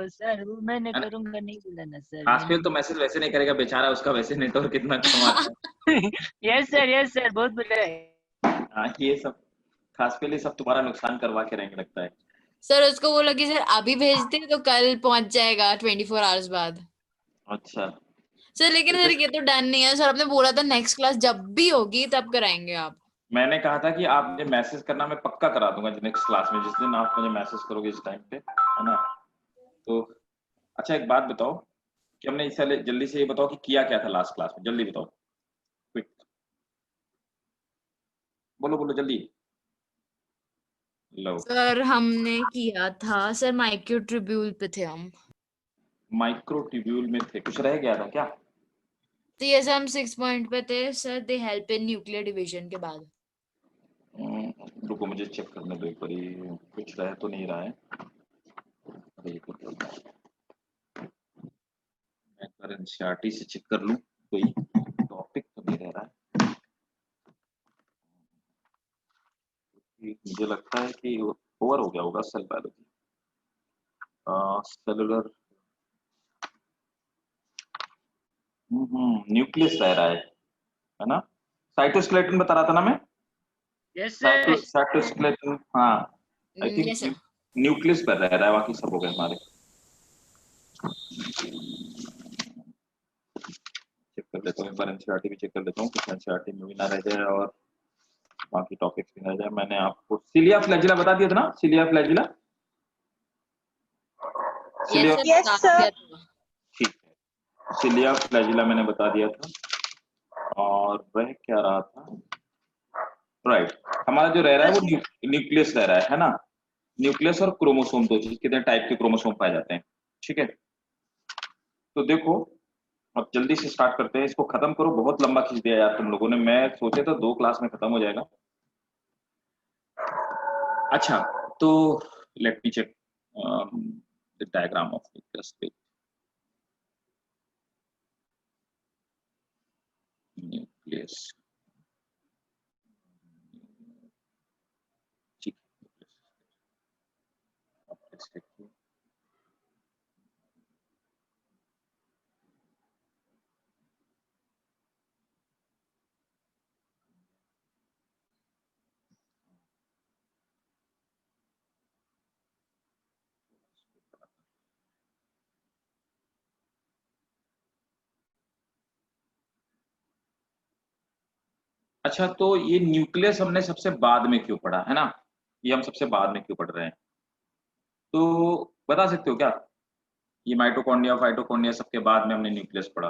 Sir, वो मैंने है ना? करूंगा नहीं बोला ना सर हास्पिल तो मैसेज वैसे नहीं करेगा बेचारा, उसका वैसे नेटवर्क कितना कम आता है। यस सर बहुत बुरा है। हाँ, ये सब हास्पिल ये सब तुम्हारा नुकसान करवा के रहेंगे लगता है। सर उसको बोलो कि सर अभी भेजते तो कल पहुंच जाएगा 24 आवर्स बाद। अच्छा, सर लेकिन सर ये तो डन नहीं है सर, आपने बोला था नेक्स्ट क्लास जब भी होगी तब कराएंगे आप। मैंने कहा था कि आप मुझे मैसेज करना, मैं पक्का करा दूंगा नेक्स्ट क्लास में, जिस दिन आप मुझे मैसेज करोगे इस टाइम पे, है ना? तो अच्छा एक बात बताओ कि हमने इससे जल्दी से ये बताओ कि किया क्या था लास्ट क्लास में, जल्दी बताओ, क्विक, बोलो बोलो जल्दी। लो, सर हमने किया था सर माइक्रोट्यूब्यूल पे थे हम। माइक्रोट्यूब्यूल में थे, कुछ रह गया था क्या? तो ये सर हम 6 पॉइंट पे थे sir, they help in nuclear division के बाद। रुको मुझे चेक करने दो एक बारी, कुछ रह तो नहीं रहा है। अरे ये तो मैं एक बार एनसीईआरटी से चेक कर लूं, कोई टॉपिक तो नहीं रह रहा है। मुझे लगता है कि ओवर हो गया होगा सेल बायोलॉजी, सेलुलर, न्यूक्लियस रह रहा है ना? साइटोस्केलेटन बता रहा था ना मैं? Yes sir. साइटोस्केलेटन, हाँ आई यस थिंक सर। न्यूक्लियस पर रह रहा है, बाकी सब हो गए हमारे। चेक कर लेता हूँ एक बार, एनसीईआरटी भी चेक कर लेता हूँ, कुछ एनसीईआरटी में भी ना रह जाए और बाकी टॉपिक्स भी ना रह जाए। मैंने आपको सिलिया फ्लैजिला बता दिया था ना, cilia flagella, cilia, yes sir. ठीक है, सिलिया फ्लैजिला मैंने बता दिया था। और वह क्या रहा था, राइट, हमारा जो रह रहा है वो न्यूक्लियस रह रहा है ना? न्यूक्लियस और क्रोमोसोम, दो चीज, कितने टाइप के क्रोमोसोम पाए जाते हैं, ठीक है? तो देखो अब जल्दी से स्टार्ट करते हैं, इसको खत्म करो, बहुत लंबा खींच दिया यार तुम लोगों ने, मैं सोचे तो 2 क्लास में खत्म हो जाएगा। अच्छा, तो let me check the diagram of nucleus, ठीक है। अच्छा, तो ये न्यूक्लियस हमने सबसे बाद में क्यों पढ़ा है ना? ये हम सबसे बाद में क्यों पढ़ रहे हैं, तो बता सकते हो क्या? ये माइटोकॉन्ड्रिया फाइटोकॉन्ड्रिया सबके बाद में हमने न्यूक्लियस पढ़ा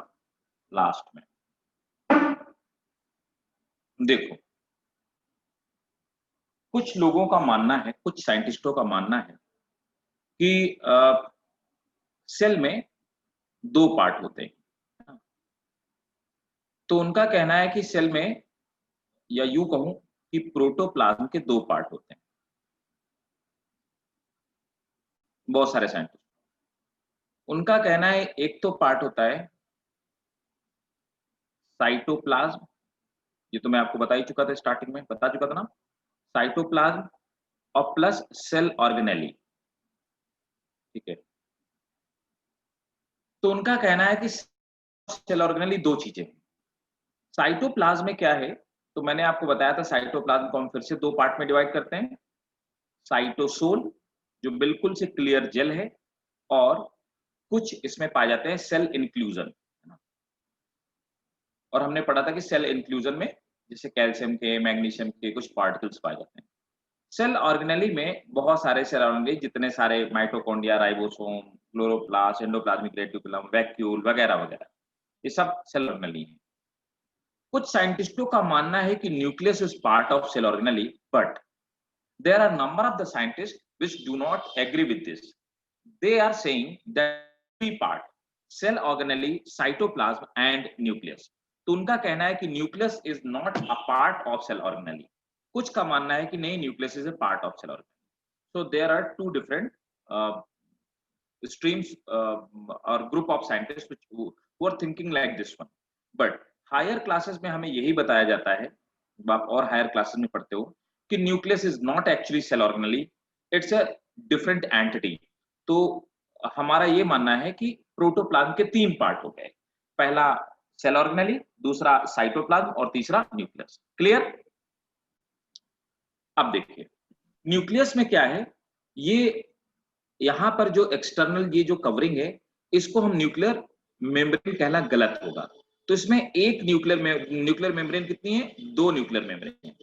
लास्ट में। देखो कुछ लोगों का मानना है, कुछ साइंटिस्टों का मानना है कि सेल में 2 पार्ट होते हैं। तो उनका कहना है कि सेल में, या यूं कहूं कि प्रोटोप्लाज्म के 2 पार्ट होते हैं। बहुत सारे साइंटिस्ट, उनका कहना है एक तो पार्ट होता है साइटोप्लाज्म, ये तो मैं आपको बता ही चुका था, स्टार्टिंग में बता चुका था ना, साइटोप्लाज्म और प्लस सेल ऑर्गेनेली, ठीक है? तो उनका कहना है कि सेल ऑर्गेनेली 2 चीजें, साइटोप्लाज्म में क्या है, तो मैंने आपको बताया था साइटोप्लाज्म को हम फिर से 2 पार्ट में डिवाइड करते हैं, साइटोसोल जो बिल्कुल से क्लियर जेल है, और कुछ इसमें पाए जाते हैं सेल इंक्लूजन, और हमने पढ़ा था कि सेल इंक्लूजन में जैसे कैल्शियम के, मैग्नीशियम के कुछ पार्टिकल्स पाए जाते हैं। सेल ऑर्गेनेली में बहुत सारे सेल ऑर्गेनेली, जितने सारे mitochondria, ribosome, chloroplast, endoplasmic reticulum, vacuole वगैरह वगैरह, ये सब सेल ऑर्गेनेली हैं। कुछ साइंटिस्टों का मानना है कि nucleus is part of cell organelle, but there are number of the scientists which do not agree with this. They are saying that 3 part, cell organelle, cytoplasm and nucleus. तो उनका कहना है कि nucleus is not a part of cell organelle, कुछ का मानना है कि नहीं, nucleus is a part of cell organelle. So there are 2 different streams or group of scientists which who are thinking like this one. But higher classes में हमें यही बताया जाता है, आप और हायर क्लासेस में पढ़ते हो, कि nucleus is not actually cell organelle, it's a different entity. तो हमारा ये मानना है कि प्रोटोप्लाज्म के 3 पार्ट हो गए, पहला सेल ऑर्गेनेली, दूसरा साइटोप्लाज्म और तीसरा न्यूक्लियस। क्लियर? अब देखिए न्यूक्लियस में क्या है, ये यहां पर जो एक्सटर्नल ये जो कवरिंग है इसको हम न्यूक्लियर मेम्ब्रेन कहना गलत होगा। तो इसमें एक न्यूक्लियर मेम्ब्रेन कितनी है? 2 न्यूक्लियर मेम्ब्रेन है।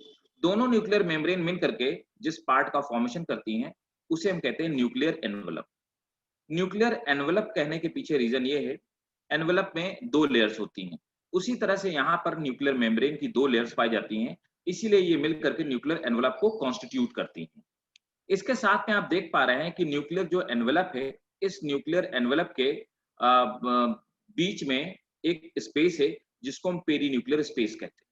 दोनों न्यूक्लियर मेम्ब्रेन मिल करके जिस पार्ट का फॉर्मेशन करती हैं उसे हम कहते हैं न्यूक्लियर एनवेलप। न्यूक्लियर एनवेलप कहने के पीछे रीजन ये है, एनवेलप में 2 लेयर्स होती हैं, उसी तरह से यहाँ पर न्यूक्लियर मेम्ब्रेन की 2 लेयर्स पाई जाती हैं, इसीलिए ये मिलकर के न्यूक्लियर एनवेलप को कॉन्स्टिट्यूट करती हैं। इसके साथ में आप देख पा रहे हैं कि न्यूक्लियर जो एनवेलप है, इस न्यूक्लियर एनवेलप के बीच में एक स्पेस है जिसको हम पेरीन्यूक्लियर स्पेस कहते हैं।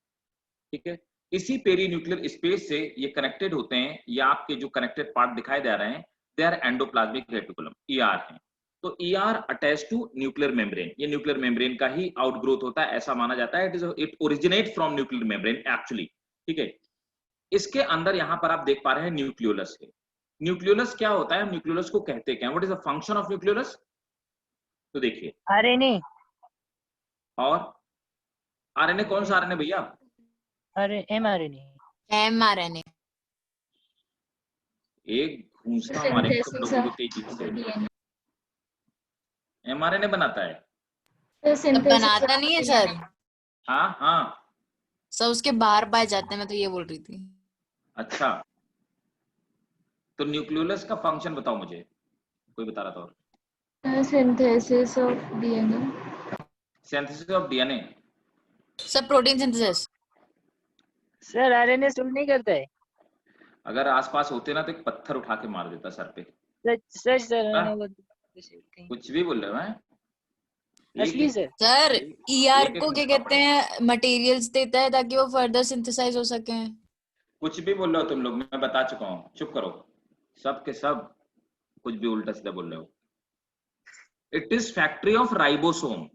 ठीक है, इसी पेरीन्यूक्लियर स्पेस से ये कनेक्टेड होते हैं, या आपके जो कनेक्टेड पार्ट दिखाई दे रहे हैं they are endoplasmic reticulum, ER है। तो ER attach to nuclear membrane, ये न्यूक्लियर मेम्ब्रेन का ही आउटग्रोथ होता है, ऐसा माना जाता है। It originate from nuclear membrane actually. ठीक है, इसके अंदर यहां पर आप देख पा रहे हैं न्यूक्लियोलस है। न्यूक्लियोलस क्या होता है, हम न्यूक्लियोलस को कहते हैं क्या, what is the function of nucleolus? तो देखिए आरएनए। और आरएनए कौन सा आरएनए भैया? अरे एमआरएनए। mRNA। एक घूंसा हमारे तुम लोगों को तेजी से एमआरएनए बनाता है। तब बनाता नहीं है सर, हाँ हाँ, सर उसके बाहर पाए जाते हैं, मैं तो ये बोल रही थी। अच्छा तो न्यूक्लियोलस का फंक्शन बताओ मुझे, कोई बता रहा था और। Synthesis of DNA. Synthesis of DNA. Sir protein synthesis. Sir RNA suit नहीं करता है। अगर आसपास होते ना तो एक पत्थर उठा के मार देता सर पे। सच सर हाँ? मैंने वो कुछ भी बोल रहे हो हैं? असली सर। सर ईआर एक- को क्या कहते हैं, मटेरियल्स देता है ताकि वो फर्दर सिंथेसाइज हो सके। कुछ भी बोल रहे हो तुम लोग, मैं बता चुका हूँ, चुप करो सब के सब, कुछ भी उल्टा सीधा बोल रहे हो। It is factory of ribosome.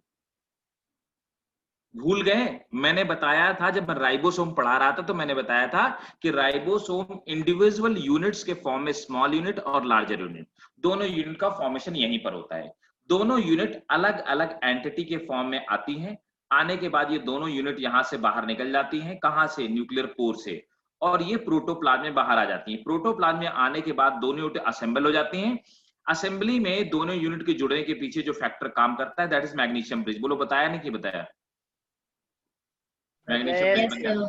भूल गए? मैंने बताया था जब मैं राइबोसोम पढ़ा रहा था तो मैंने बताया था कि राइबोसोम इंडिविजुअल यूनिट्स के फॉर्म में स्मॉल यूनिट और लार्जर यूनिट, दोनों यूनिट का फॉर्मेशन यहीं पर होता है। दोनों यूनिट अलग अलग एंटिटी के फॉर्म में आती हैं, आने के बाद ये दोनों यूनिट यहां से बाहर निकल जाती हैं। कहां से? न्यूक्लियर पोर से, और ये प्रोटोप्लाज्म में बाहर आ जाती हैं। प्रोटोप्लाज्म में आने के बाद दोनों यूनिट असेंबल हो जाती हैं। असेंबली में दोनों यूनिट के जुड़ने के पीछे जो फैक्टर काम करता है दैट इज मैग्नीशियम ब्रिज। बोलो बताया नहीं कि बताया? मैग्नीशियम ब्रिज बन जाता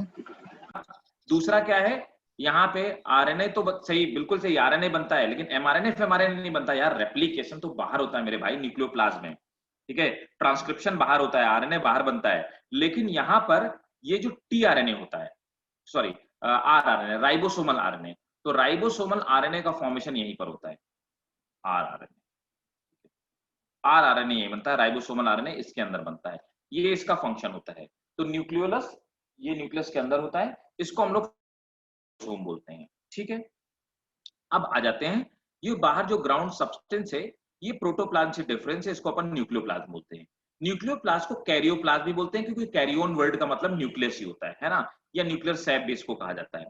है। दूसरा क्या है, यहाँ पे आरएनए तो सही, बिल्कुल सही, आरएनए बनता है, लेकिन एमआरएनए एमआरएनए नहीं बनता यार। रेप्लिकेशन तो बाहर होता है मेरे भाई, न्यूक्लियोप्लाज्म में। ठीक है, ट्रांसक्रिप्शन बाहर होता है, आरएनए बाहर बनता है। लेकिन यहाँ पर ये जो टीआरएनए होता है, सॉरी आरआरएनए, राइबोसोमल आरएनए, तो राइबोसोमल आरएनए का फॉर्मेशन यहीं पर होता है। आरआरएनए यही बनता है, राइबोसोमल आरएनए इसके अंदर बनता है। ये इसका फंक्शन होता है। तो न्यूक्लियोलस ये न्यूक्लियस के अंदर होता है, इसको हम लोग सोम बोलते हैं। ठीक है, अब आ जाते हैं, ये बाहर जो ग्राउंड सब्सटेंस है ये प्रोटोप्लाज्म से डिफरेंस है, इसको अपन न्यूक्लियोप्लाज्म बोलते हैं। न्यूक्लियोप्लाज्म को कैरियोप्लाज्म भी बोलते हैं क्योंकि कैरियोन वर्ड का मतलब न्यूक्लियस ही होता है ना, या न्यूक्लियर सैप बेस को कहा जाता है।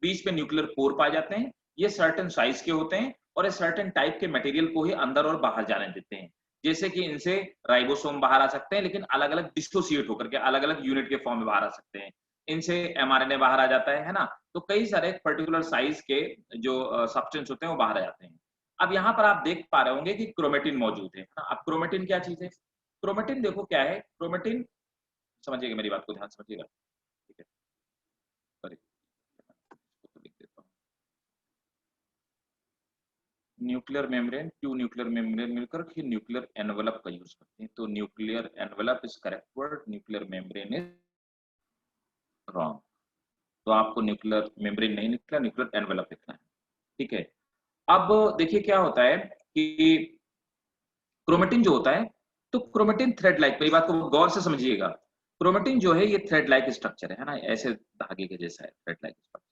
बीच में न्यूक्लियर पोर पाए जाते हैं, ये सर्टेन साइज के होते हैं और इस सर्टेन टाइप के मटेरियल को ही अंदर और बाहर जाने देते हैं। जैसे कि इनसे राइबोसोम बाहर आ सकते हैं, लेकिन अलग अलग डिसोसिएट होकर के अलग अलग यूनिट के फॉर्म में बाहर आ सकते हैं। इनसे एमआरएनए बाहर आ जाता है ना, तो कई सारे पर्टिकुलर साइज के जो सब्सटेंस होते हैं वो बाहर आ जाते हैं। अब यहाँ पर आप देख पा रहे होंगे कि क्रोमेटिन मौजूद है ना। अब क्रोमेटिन क्या चीज है? क्रोमेटिन देखो क्या है, क्रोमेटिन समझिएगा मेरी बात को, ध्यान समझिएगा। ठीक है, nuclear membrane, two nuclear membrane मिलकर के न्यूक्लियर एनवेलप का यूज करते हैं। तो nuclear envelope is correct word, nuclear membrane is wrong. तो आपको न्यूक्लियर मेम्ब्रेन नहीं लिखना, न्यूक्लियर एनवेलप लिखना है। ठीक है, अब देखिए क्या होता है कि क्रोमेटिन जो होता है, तो क्रोमेटिन थ्रेड लाइक, मेरी बात को गौर से समझिएगा। क्रोमेटिन जो है ये थ्रेड लाइक स्ट्रक्चर है ना, ऐसे धागे के जैसा है थ्रेड लाइक स्ट्रक्चर।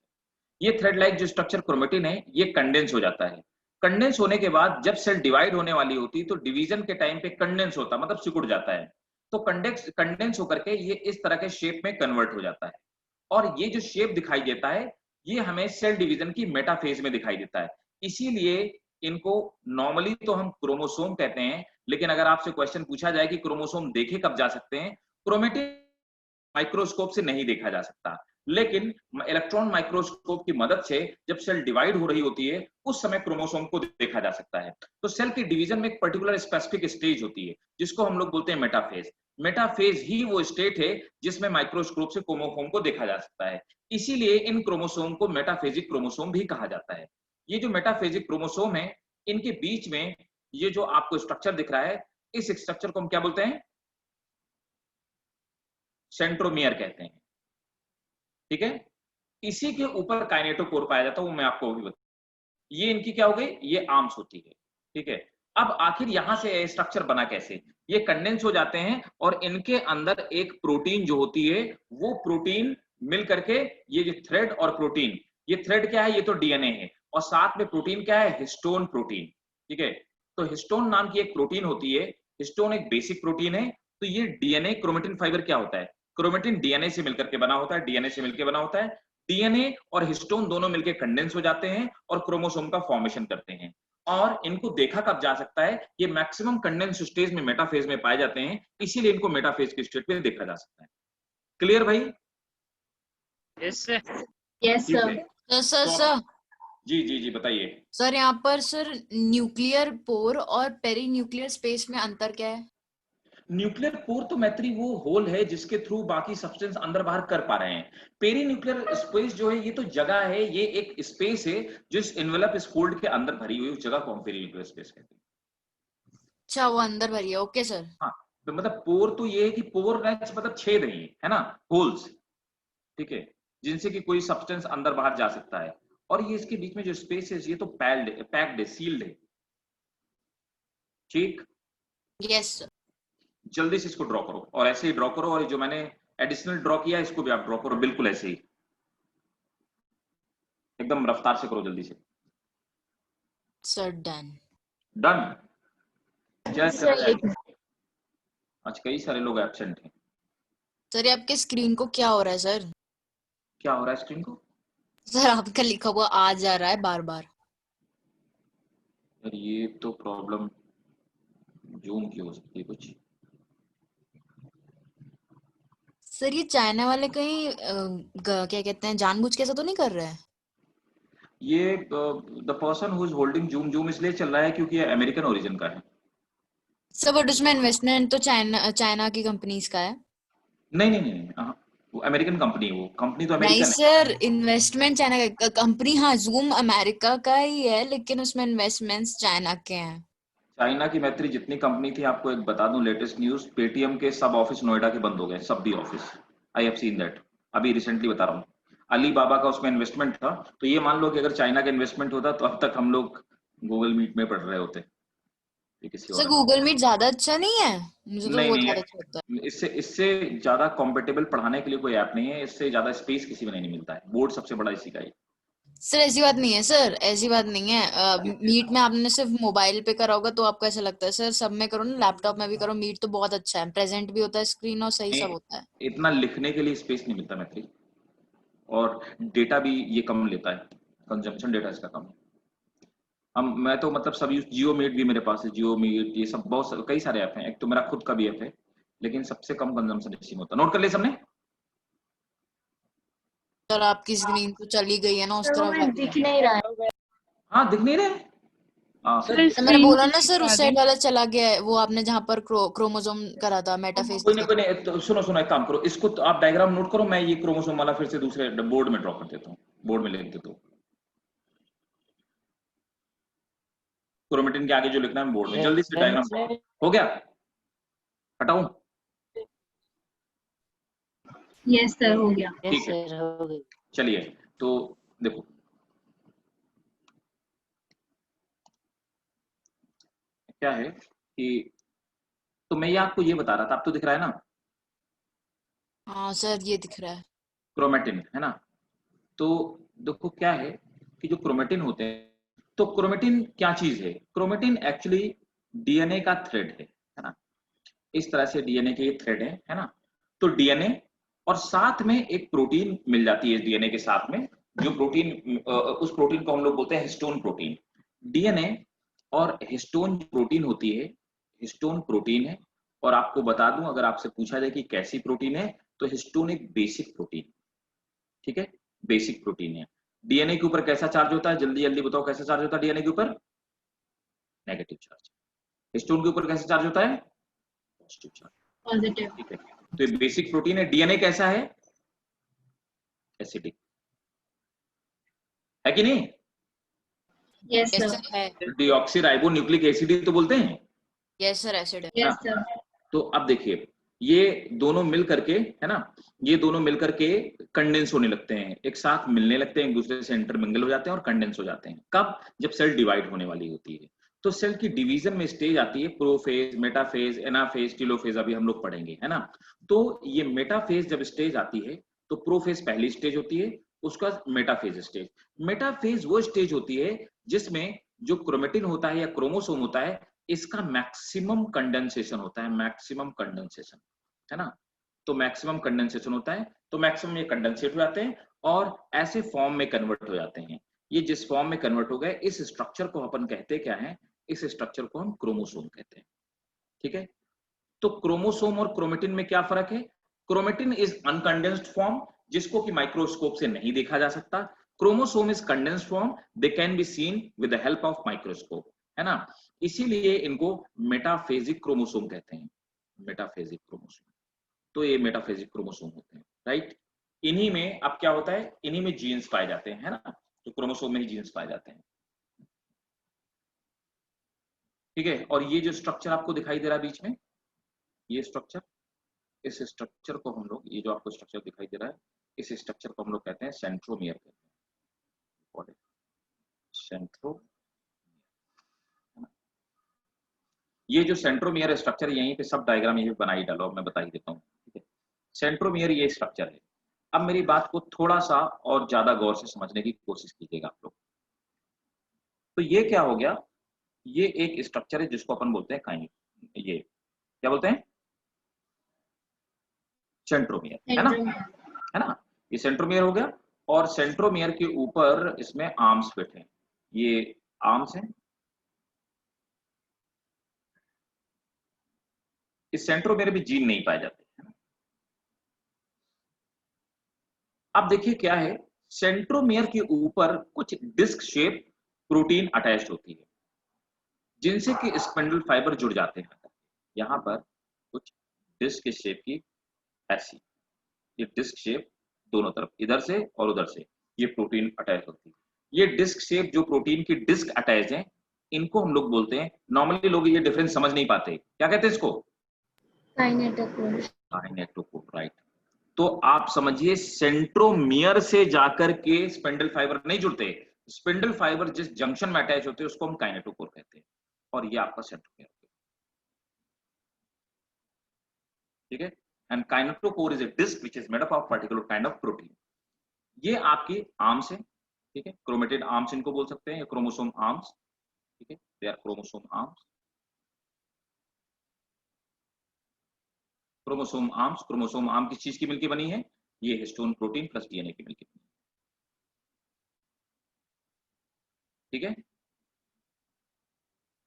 ये थ्रेड लाइक जो स्ट्रक्चर क्रोमेटिन है ये कंडेंस हो जाता है। कंडेंस होने के बाद जब सेल डिवाइड होने वाली होती है तो डिवीजन के टाइम पे कंडेंस होता है, मतलब सिकुड़ जाता है। तो कंडेंस होकर के ये इस तरह के शेप में कन्वर्ट हो जाता है, और ये जो शेप दिखाई देता है ये हमें सेल डिवीजन की मेटाफेज में दिखाई देता है। इसीलिए इनको नॉर्मली तो हम क्रोमोसोम कहते हैं, लेकिन अगर आपसे क्वेश्चन पूछा जाए कि क्रोमोसोम देखे कब जा सकते हैं, क्रोमेटिन माइक्रोस्कोप से नहीं देखा जा सकता, लेकिन इलेक्ट्रॉन माइक्रोस्कोप की मदद से जब सेल डिवाइड हो रही होती है उस समय क्रोमोसोम को देखा जा सकता है। तो सेल की डिवीजन में एक पर्टिकुलर स्पेसिफिक स्टेज होती है जिसको हम लोग बोलते हैं मेटाफेज। मेटाफेज ही वो स्टेट है जिसमें माइक्रोस्कोप से क्रोमोसोम को देखा जा सकता है। इसीलिए इन क्रोमोसोम को मेटाफेजिक क्रोमोसोम भी कहा जाता है। ये जो मेटाफेजिक क्रोमोसोम है, इनके बीच में ये जो आपको स्ट्रक्चर दिख रहा है, इस स्ट्रक्चर को हम क्या बोलते हैं? सेंट्रोमियर कहते हैं। ठीक है, इसी के ऊपर काइनेटोकोर पाया जाता है, वो मैं आपको अभी बता। ये इनकी क्या हो गई? ये आर्म्स होती है। ठीक है, अब आखिर यहां से स्ट्रक्चर बना कैसे? ये कंडेंस हो जाते हैं और इनके अंदर एक प्रोटीन जो होती है, वो प्रोटीन मिल करके ये जो थ्रेड और प्रोटीन, ये थ्रेड क्या है? ये तो डीएनए है, और साथ में प्रोटीन क्या है? Histone protein. ठीक है, तो हिस्टोन नाम की एक प्रोटीन होती है। हिस्टोन एक बेसिक प्रोटीन है। तो ये डीएनए क्रोमेटिन फाइबर क्या होता है? क्रोमेटिन डीएनए से मिलकर के बना होता है, डीएनए से मिलकर बना होता है। डीएनए और हिस्टोन दोनों मिलकर कंडेंस हो जाते हैं और क्रोमोसोम का फॉर्मेशन करते हैं। और इनको देखा कब जा सकता है? ये मैक्सिमम कंडेंस स्टेज में मेटाफेज में पाए जाते हैं, इसीलिए इनको मेटाफेज की स्टेट में देखा जा सकता है। क्लियर भाई? Yes sir. Yes, ठीक sir. है, सर सर जी जी जी बताइए। सर यहाँ पर सर न्यूक्लियर पोर और पेरी न्यूक्लियर स्पेस में अंतर क्या है? न्यूक्लियर पोर तो मैत्री वो होल है जिसके थ्रू बाकी सब्सटेंस अंदर बाहर कर पा रहे हैं। पेरी न्यूक्लियर स्पेस जो है, ये तो जगह है, ये एक स्पेस है जो इस एनवेलप इस फोल्ड के अंदर भरी हुई, उस जगह को हम पेरी न्यूक्लियर स्पेस कहते हैं। अच्छा, वो अंदर भरी है। Okay sir. हाँ, तो मतलब पोर तो ये है कि पोर मतलब छेद है ना, होल्स। ठीक है, जिनसे कि कोई सब्सटेंस अंदर बाहर जा सकता है। और ये इसके बीच में जो स्पेस है, ये तो पैक्ड है, सील्ड है। ठीक, यस सर। जल्दी से इसको ड्रॉ करो, और ऐसे ही ड्रॉ करो, और जो मैंने एडिशनल ड्रॉ किया इसको भी आप ड्रॉ करो, बिल्कुल ऐसे ही, एकदम रफ्तार से करो, जल्दी से। Sir done. डन। जय Sir, श्री। आज कई सारे लोग एब्सेंट हैं। सर ये आपके स्क्रीन को क्या हो रहा है सर? क्या हो रहा है स्क्रीन को? सर आपका लिखा हुआ आ जा रहा है बार बार। यार ये तो प्रॉब्लम जूम की हो सकती है कुछ। सर ये चाइना वाले कहीं क्या कहते हैं, जानबूझ के ऐसा तो नहीं कर रहे हैं? ये the person who is holding zoom इसलिए चल रहा है क्योंकि ये अमेरिकन ओरिजिन का है। सर बट उसमें इन्वेस्टमेंट तो चाइना की कंपनीज का है। नहीं, हाँ, वो अमेरिकन कंपनी है, वो कंपनी तो नहीं अमेरिकन है। सर, इन्वेस्टमेंट चाइना का कंपनी, हाँ जूम अमेरिका का ही है, लेकिन उसमें इन्वेस्टमेंट्स चाइना के हैं। चाइना की मैत्री जितनी कंपनी थी, आपको एक बता दूं लेटेस्ट न्यूज, पेटीएम के सब ऑफिस नोएडा के बंद हो गए, सब भी office. I have seen that, अभी रिसेंटली बता रहा हूँ। अली बाबा का उसमें इन्वेस्टमेंट था, तो ये मान लो कि अगर चाइना का इन्वेस्टमेंट होता तो अब तक हम लोग गूगल मीट में पढ़ रहे होते। ये किसी सर और गूगल मीट ज्यादा अच्छा नहीं है? मुझे तो नहीं वो नहीं ज्यादा है, अच्छा लगता है। इससे ज्यादा कॉम्पिटेबल पढ़ाने के लिए कोई ऐप नहीं है, इससे ज्यादा स्पेस किसी में नहीं मिलता है। बोर्ड सबसे बड़ा इसी का ही। सर ऐसी बात नहीं है, सर ऐसी बात नहीं है। मीट में आपने सिर्फ मोबाइल पे करा होगा तो आपको ऐसा लगता है, सर सब में करो ना, लैपटॉप में भी करो, मीट तो बहुत अच्छा है, प्रेजेंट भी होता है स्क्रीन और सही सब होता है। इतना लिखने के लिए स्पेस नहीं मिलता मैत्री, और डेटा भी ये कम लेता है, कंजम्पशन डेटा इसका कम है। मैं तो मतलब सब यूज, जियो मीट भी मेरे पास है, जियो मीट, ये सब बहुत कई सारे ऐप हैं, एक तो मेरा खुद का भी ऐप है, लेकिन सबसे कम कंजम्पशन इसी में होता है। नोट कर लिया सबने? सर आपकी स्क्रीन तो चली गई है ना उस Sir, तरफ वो वाली। दिख नहीं रहा है. हाँ, दिख नहीं रहे? हाँ, सर तो मैंने बोला ना सर, उस साइड वाला चला गया है, वो आपने जहाँ पर क्रोमोसोम करा था मेटाफेज। कोई नहीं, तो सुनो एक काम करो, इसको तो आप डायग्राम नोट करो, मैं ये क्रोमोसोम वाला फिर से दूसरे बोर्ड में ड्रॉ कर देता हूँ, बोर्ड में लिख देता हूँ। क्रोमेटिन के आगे जो लिखना है बोर्ड में, जल्दी से डायग्राम। हो गया? हटाऊं? Yes, sir, हो गया. ठीक है, सर हो गई। चलिए, तो देखो क्या है कि, तो मैं ये आपको ये बता रहा था, आप तो दिख रहा है ना हाँ सर ये दिख रहा है। क्रोमेटिन, है ना? तो देखो क्या है कि जो क्रोमेटिन होते हैं, तो क्रोमेटिन क्या चीज है? क्रोमेटिन एक्चुअली डीएनए का थ्रेड है ना? इस तरह से डीएनए के थ्रेड है ना? तो डीएनए और साथ में एक प्रोटीन मिल जाती है डीएनए के साथ में, जो प्रोटीन, उस प्रोटीन को हम लोग बोलते हैं हिस्टोन प्रोटीन। डीएनए और हिस्टोन प्रोटीन होती है, हिस्टोन प्रोटीन है। और आपको बता दूं, अगर आपसे पूछा जाए कि कैसी प्रोटीन है, तो हिस्टोन एक बेसिक प्रोटीन, ठीक है, बेसिक प्रोटीन है। डीएनए के ऊपर कैसा चार्ज होता है, जल्दी जल्दी बताओ कैसा चार्ज होता है डीएनए के ऊपर? Negative charge. हिस्टोन के ऊपर कैसा चार्ज होता है? Positive charge. पॉजिटिव। ठीक है, तो ये बेसिक प्रोटीन है। डीएनए कैसा है? एसिडिक है कि नहीं? Yes yes sir. सर है। डीऑक्सीराइबो न्यूक्लिक एसिड ही तो बोलते हैं। यस सर एसिड है। Yes sir. तो अब देखिए, ये दोनों मिल करके, है ना, ये दोनों मिल करके कंडेंस होने लगते हैं, एक साथ मिलने लगते हैं, एक दूसरे से इंटरमिंगल हो जाते हैं और कंडेंस हो जाते हैं। कब? जब सेल डिवाइड होने वाली होती है। तो सेल की डिवीजन में स्टेज आती है प्रोफेज, मेटाफेज, एनाफेज, टेलोफेज, अभी हम लोग पढ़ेंगे, है ना। तो ये मेटाफेज जब स्टेज आती है तो प्रोफेज पहली स्टेज होती है, उसका मेटाफेज स्टेज। मेटाफेज वो स्टेज होती है जिसमें जो क्रोमेटिन होता है या क्रोमोसोम होता है, इसका मैक्सिमम कंडेंसेशन होता है, मैक्सिमम कंडेंसेशन, है ना। तो मैक्सिमम कंडेंसेशन होता है, तो मैक्सिमम ये कंडेंसेट हो जाते हैं और ऐसे फॉर्म में कन्वर्ट हो जाते हैं। ये जिस फॉर्म में कन्वर्ट हो गए, इस स्ट्रक्चर को अपन कहते क्या है? इस स्ट्रक्चर को हम क्रोमोसोम कहते हैं, ठीक है। तो क्रोमोसोम और क्रोमेटिन में क्या फर्क है? क्रोमेटिन इज अनकंडेंस्ड फॉर्म, जिसको कि माइक्रोस्कोप से नहीं देखा जा सकता। Chromosome is condensed form, they can be seen with the help of microscope, है ना। इसीलिए इनको मेटाफेजिक क्रोमोसोम कहते हैं, मेटाफेजिक क्रोमोसोम। तो ये मेटाफेजिक क्रोमोसोम होते हैं, राइट। इन्हीं में अब क्या होता है, इन्हीं में जीन्स पाए जाते हैं, है ना। तो क्रोमोसोम में ही जीन्स पाए जाते हैं, ठीक है। और ये जो स्ट्रक्चर आपको दिखाई दे रहा है बीच में, ये स्ट्रक्चर, इस स्ट्रक्चर को हम लोग, ये जो आपको स्ट्रक्चर दिखाई दे रहा है, इस स्ट्रक्चर को हम लोग कहते हैं सेंट्रोमियर कहते हैं, सेंट्रो। ये जो सेंट्रोमियर स्ट्रक्चर, यहीं पे सब डायग्राम यहीं बना ही डालो, मैं बता ही देता हूँ, ठीक है। सेंट्रोमियर ये स्ट्रक्चर है। अब मेरी बात को थोड़ा सा और ज्यादा गौर से समझने की कोशिश कीजिएगा आप लोग। तो ये क्या हो गया? ये एक स्ट्रक्चर है जिसको अपन बोलते हैं काइन, ये क्या बोलते हैं? सेंट्रोमियर, है ना, है ना। ये सेंट्रोमियर हो गया। और सेंट्रोमियर के ऊपर इसमें आर्म्स फिट हैं, ये आर्म्स हैं। इस सेंट्रोमियर में जीन नहीं पाए जाते, है ना। अब देखिए क्या है, सेंट्रोमियर के ऊपर कुछ डिस्क शेप प्रोटीन अटैच्ड होती है, जिनसे कि स्पिंडल फाइबर जुड़ जाते हैं। यहाँ पर कुछ डिस्क शेप की ऐसी, ये डिस्क शेप दोनों तरफ, इधर से और उधर से, ये प्रोटीन अटैच होती है। ये डिस्क शेप जो प्रोटीन की डिस्क अटैच है, इनको हम लोग बोलते हैं, नॉर्मली लोग ये डिफरेंस समझ नहीं पाते, क्या कहते हैं इसको? काइनेटोकोर। Kinetochore, right. तो आप समझिए, सेंट्रोमियर से जाकर के स्पिंडल फाइबर नहीं जुड़ते, स्पिंडल फाइबर जिस जंक्शन में अटैच होते हैं उसको हम काइनेटोकोर कहते हैं, और ये आपका सेंट्रोमियर, ठीक है। And kinetochore is a disc which is made up of particular kind of protein. ये आपकी आर्म्स है, ठीक है, क्रोमेटिड आर्म्स इनको बोल सकते हैं, या क्रोमोसोम आर्म्स, ठीक है, they are chromosome arms. Chromosome arms, chromosome arm किस चीज की मिलकर बनी है? ये हिस्टोन प्रोटीन प्लस डीएनए की मिलकर बनी, ठीक है।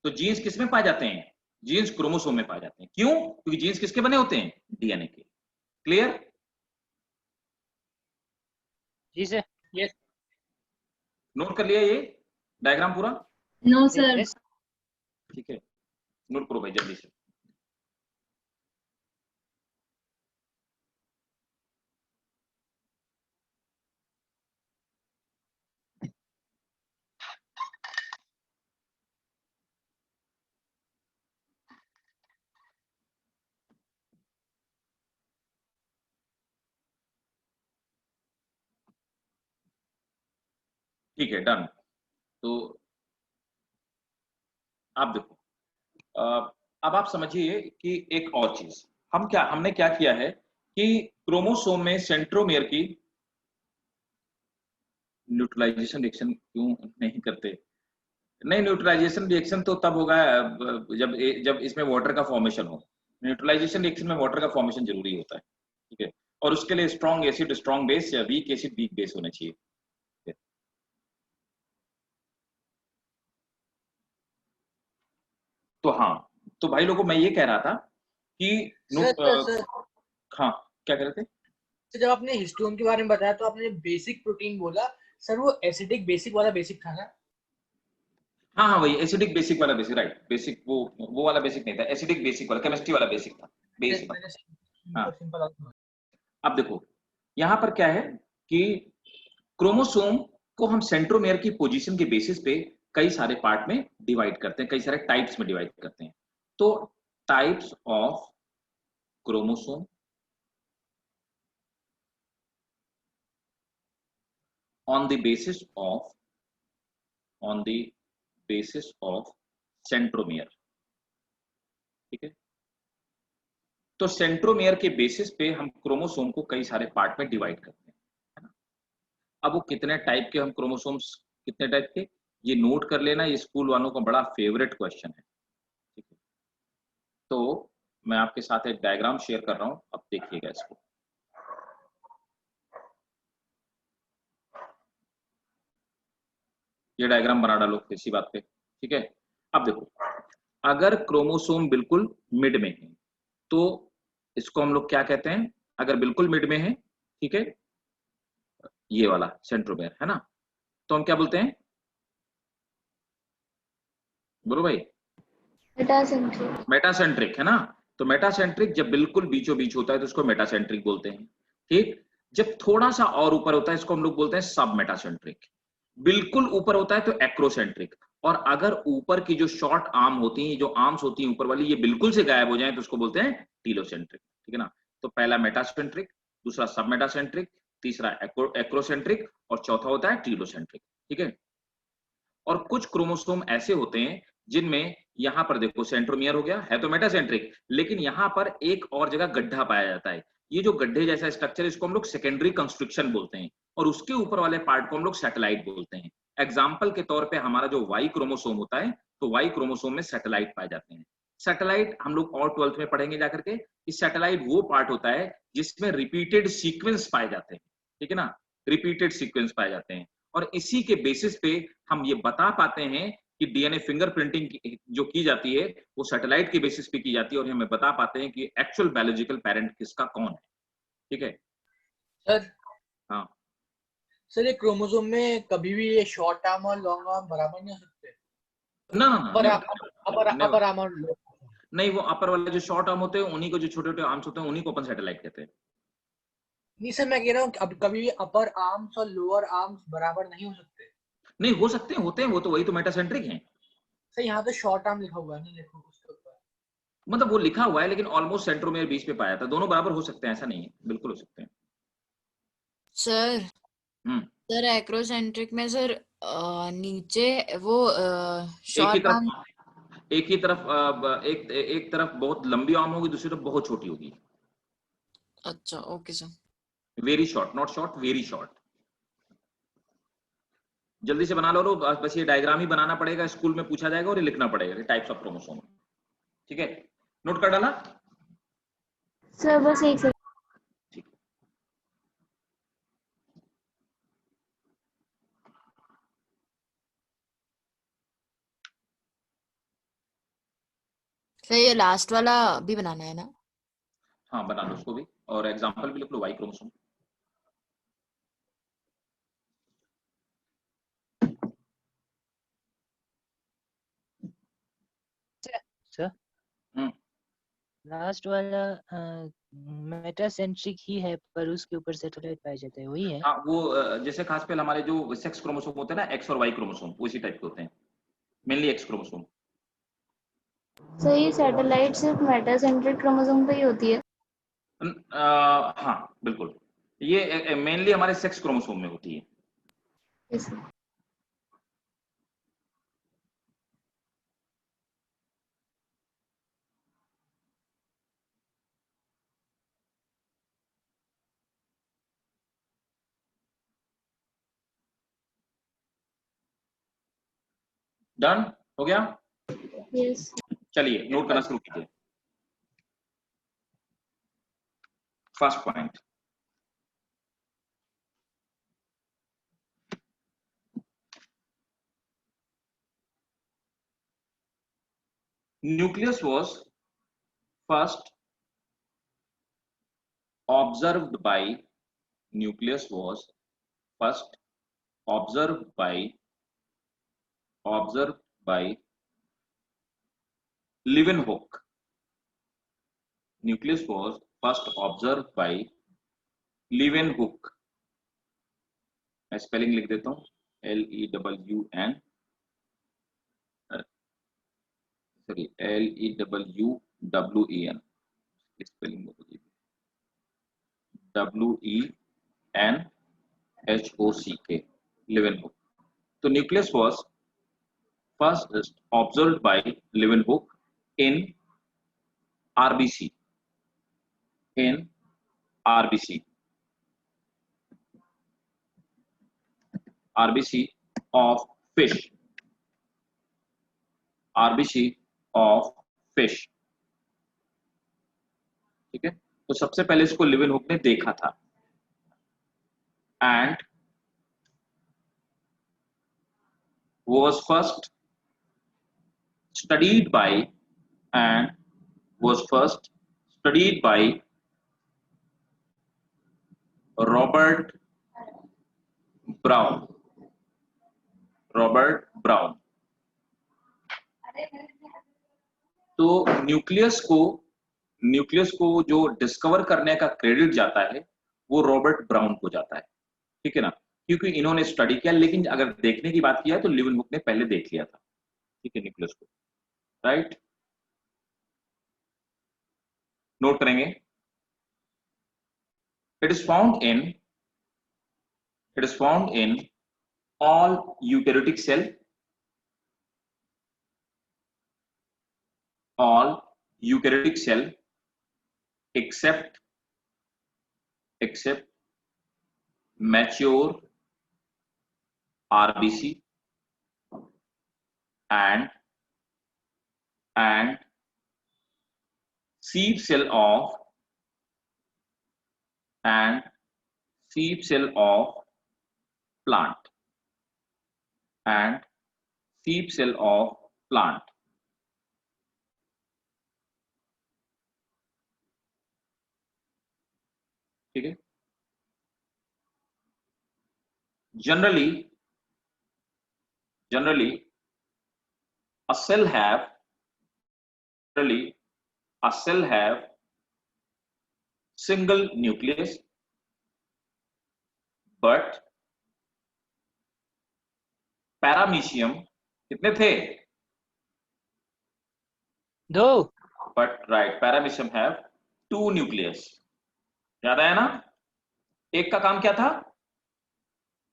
तो जीन्स किस में पाए जाते हैं? जीन्स क्रोमोसोम में पाए जाते हैं। क्यों? क्योंकि जीन्स किसके बने होते हैं? डीएनए के। क्लियर? जी सर। यस नोट कर लिया ये डायग्राम पूरा? No sir. यस। ठीक है, नोट करो भाई जल्दी से। ठीक है, डन। तो आप देखो, अब आप समझिए कि एक और चीज, हमने क्या किया है कि क्रोमोसोम में सेंट्रोमियर की न्यूट्रलाइजेशन रिएक्शन क्यों नहीं करते? नहीं, न्यूट्रलाइजेशन रिएक्शन तो तब होगा जब इसमें वाटर का फॉर्मेशन हो। न्यूट्रलाइजेशन रिएक्शन में वाटर का फॉर्मेशन जरूरी होता है, ठीक है। और उसके लिए स्ट्रॉन्ग एसिड स्ट्रॉन्ग बेस, या वीक एसिड वीक बेस होना चाहिए। तो हाँ, तो भाई लोगों मैं ये कह रहा था कि सर हाँ क्या कह रहे थे? तो जब आपने हिस्टोन के बारे में बताया तो आपने बेसिक प्रोटीन बोला सर, वो एसिडिक बेसिक वाला बेसिक था ना? हाँ हाँ वही एसिडिक बेसिक वाला बेसिक, राइट। बेसिक वो वाला बेसिक नहीं था, एसिडिक बेसिक वाला केमिस्ट्री वाला बेसिक था, बेसिक। हाँ सिंपल। अब देखो यहाँ पर क्या है कि क्रोमोसोम को हम सेंट्रोमेयर की पोजीशन के बेसिस पे कई सारे पार्ट में डिवाइड करते हैं, कई सारे टाइप्स में डिवाइड करते हैं। तो types of chromosome on the basis of centromere, ठीक है। तो सेंट्रोमियर के बेसिस पे हम क्रोमोसोम को कई सारे पार्ट में डिवाइड करते हैं, है ना। अब वो कितने टाइप के हम क्रोमोसोम्स, कितने टाइप के, ये नोट कर लेना, ये स्कूल वालों का बड़ा फेवरेट क्वेश्चन है, ठीक है। तो मैं आपके साथ एक डायग्राम शेयर कर रहा हूं, अब देखिएगा इसको। ये डायग्राम बना डालो इसी बात पे, ठीक है। अब देखो अगर क्रोमोसोम बिल्कुल मिड में है तो इसको हम लोग क्या कहते हैं, अगर बिल्कुल मिड में है, ठीक है, ये वाला सेंट्रोमेयर है ना, तो हम क्या बोलते हैं, बोलो भाई? मेटासेंट्रिक। मेटासेंट्रिक है ना। तो मेटासेंट्रिक जब बिल्कुल बीचों बीच होता है तो इसको मेटासेंट्रिक बोलते हैं, ठीक। जब थोड़ा सा और ऊपर होता है इसको हम लोग बोलते हैं सब मेटासेंट्रिक। बिल्कुल ऊपर होता है तो एक्रोसेंट्रिक। और अगर ऊपर की जो शॉर्ट आर्म होती हैं, जो आर्म्स होती हैं ऊपर वाली, ये बिल्कुल से गायब हो जाए तो उसको बोलते हैं टीलोसेंट्रिक, ठीक है ना। तो पहला मेटासेंट्रिक, दूसरा सब मेटासेंट्रिक, तीसरा एक्रोसेंट्रिक और चौथा होता है टीलोसेंट्रिक, ठीक है। और कुछ क्रोमोसोम ऐसे होते हैं जिनमें यहां पर देखो सेंट्रोमियर हो गया, है तो मेटासेंट्रिक, लेकिन यहां पर एक और जगह गड्ढा पाया जाता है। ये जो गड्ढे जैसा स्ट्रक्चर, इसको हम लोग सेकेंडरी कंस्ट्रक्शन बोलते हैं, और उसके ऊपर वाले पार्ट को हम लोग सैटेलाइट बोलते हैं। एग्जाम्पल के तौर पे हमारा जो वाई क्रोमोसोम होता है, तो वाई क्रोमोसोम में सैटेलाइट पाए जाते हैं। सैटेलाइट हम लोग और 12th में पढ़ेंगे जाकर के। इस सैटेलाइट वो पार्ट होता है जिसमें रिपीटेड सीक्वेंस पाए जाते हैं, ठीक है ना, रिपीटेड सीक्वेंस पाए जाते हैं। और इसी के बेसिस पे हम ये बता पाते हैं कि डीएनए फिंगरप्रिंटिंग जो की जाती है वो सैटेलाइट के बेसिस पे की जाती है, और हमें बता पाते हैं कि एक्चुअल बायोलॉजिकल पेरेंट किसका कौन है, ठीक है। सर हाँ सर, ये क्रोमोसोम में कभी भी ये शॉर्ट आर्म और लॉन्ग आर्म बराबर नहीं हो सकते? ना अपर आर्म और नहीं, वो अपर वाले जो शॉर्ट आर्म होते हैं उन्हीं को, जो छोटे छोटे आर्म्स होते हैं उन्हीं को अपन सैटेलाइट कहते हैं। नहीं सर, मैं कह रहा हूँ अब कभी भी अपर आर्म्स और लोअर आर्म्स बराबर नहीं हो सकते। नहीं हो सकते हैं, होते हैं, वो तो वही तो मेटासेंट्रिक हैं। सर यहाँ तो शॉर्ट आर्म लिखा हुआ है ना, देखो उसके ऊपर। मतलब वो लिखा हुआ है लेकिन ऑलमोस्ट सेंट्रोमेयर बीच पे पाया था, दोनों बराबर हो सकते हैं ऐसा नहीं है, बिल्कुल हो सकते हैं। सर हम्म, सर एक्रोसेंट्रिक में सर नीचे वो एक ही शॉर्ट आर्म। तरफ, एक ही तरफ एक एक तरफ बहुत लंबी आर्म होगी, दूसरी तरफ बहुत छोटी होगी। अच्छा okay sir. Very short, not short, very short. जल्दी से बना लो, बस ये डायग्राम ही बनाना पड़ेगा, स्कूल में पूछा जाएगा और ये लिखना पड़ेगा, टाइप्स ऑफ क्रोमोसोम, ठीक है। नोट कर डाला? सर बस एक सेकंड। ठीक। सर ये लास्ट वाला भी बनाना है ना? हाँ बना लो उसको भी, और एग्जांपल भी लिख लो, वाई क्रोमोसोम। सर हम्म, लास्ट वाला मेटासेंट्रिक ही है पर उसके ऊपर सैटेलाइट पाया जाता है, वही है? हाँ वो जैसे खास पे हमारे जो सेक्स क्रोमोसोम होते हैं ना, एक्स और वाई क्रोमोसोम, उसी टाइप के होते हैं, मेनली एक्स क्रोमोसोम। सर ये सैटेलाइट सिर्फ मेटासेंट्रिक क्रोमोसोम पे ही होती है? हाँ बिल्कुल, ये मेनली हमारे सेक्स क्रोमोसोम में होती है। Yes sir. डन हो गया? यस। चलिए नोट करना शुरू कीजिए। First point, nucleus was first observed by nucleus was first observed by Leeuwenhoek. Nucleus was first observed by Leeuwenhoek. मैं स्पेलिंग लिख देता हूँ LEWN sorry LEWWEN spelling WENHOCK Leeuwenhoek. तो nucleus was first observed by Leeuwenhoek in RBC. In RBC of fish. RBC of fish. ठीक है, तो सबसे पहले इसको लीवेनहुक ने देखा था and was first studied by Robert Brown. तो न्यूक्लियस को जो डिस्कवर करने का क्रेडिट जाता है वो रॉबर्ट ब्राउन को जाता है, ठीक है ना, क्योंकि इन्होंने स्टडी किया, लेकिन अगर देखने की बात किया तो लीवेनहुक ने पहले देख लिया था, ठीक है, न्यूक्लियस को, राइट, नोट करेंगे। It is found in all eukaryotic cell except mature RBC and seed cell of plant. ठीक है, generally a cell have single nucleus, but paramecium कितने थे? 2. But right, paramecium have 2 nucleus. याद आया ना? एक का काम क्या था?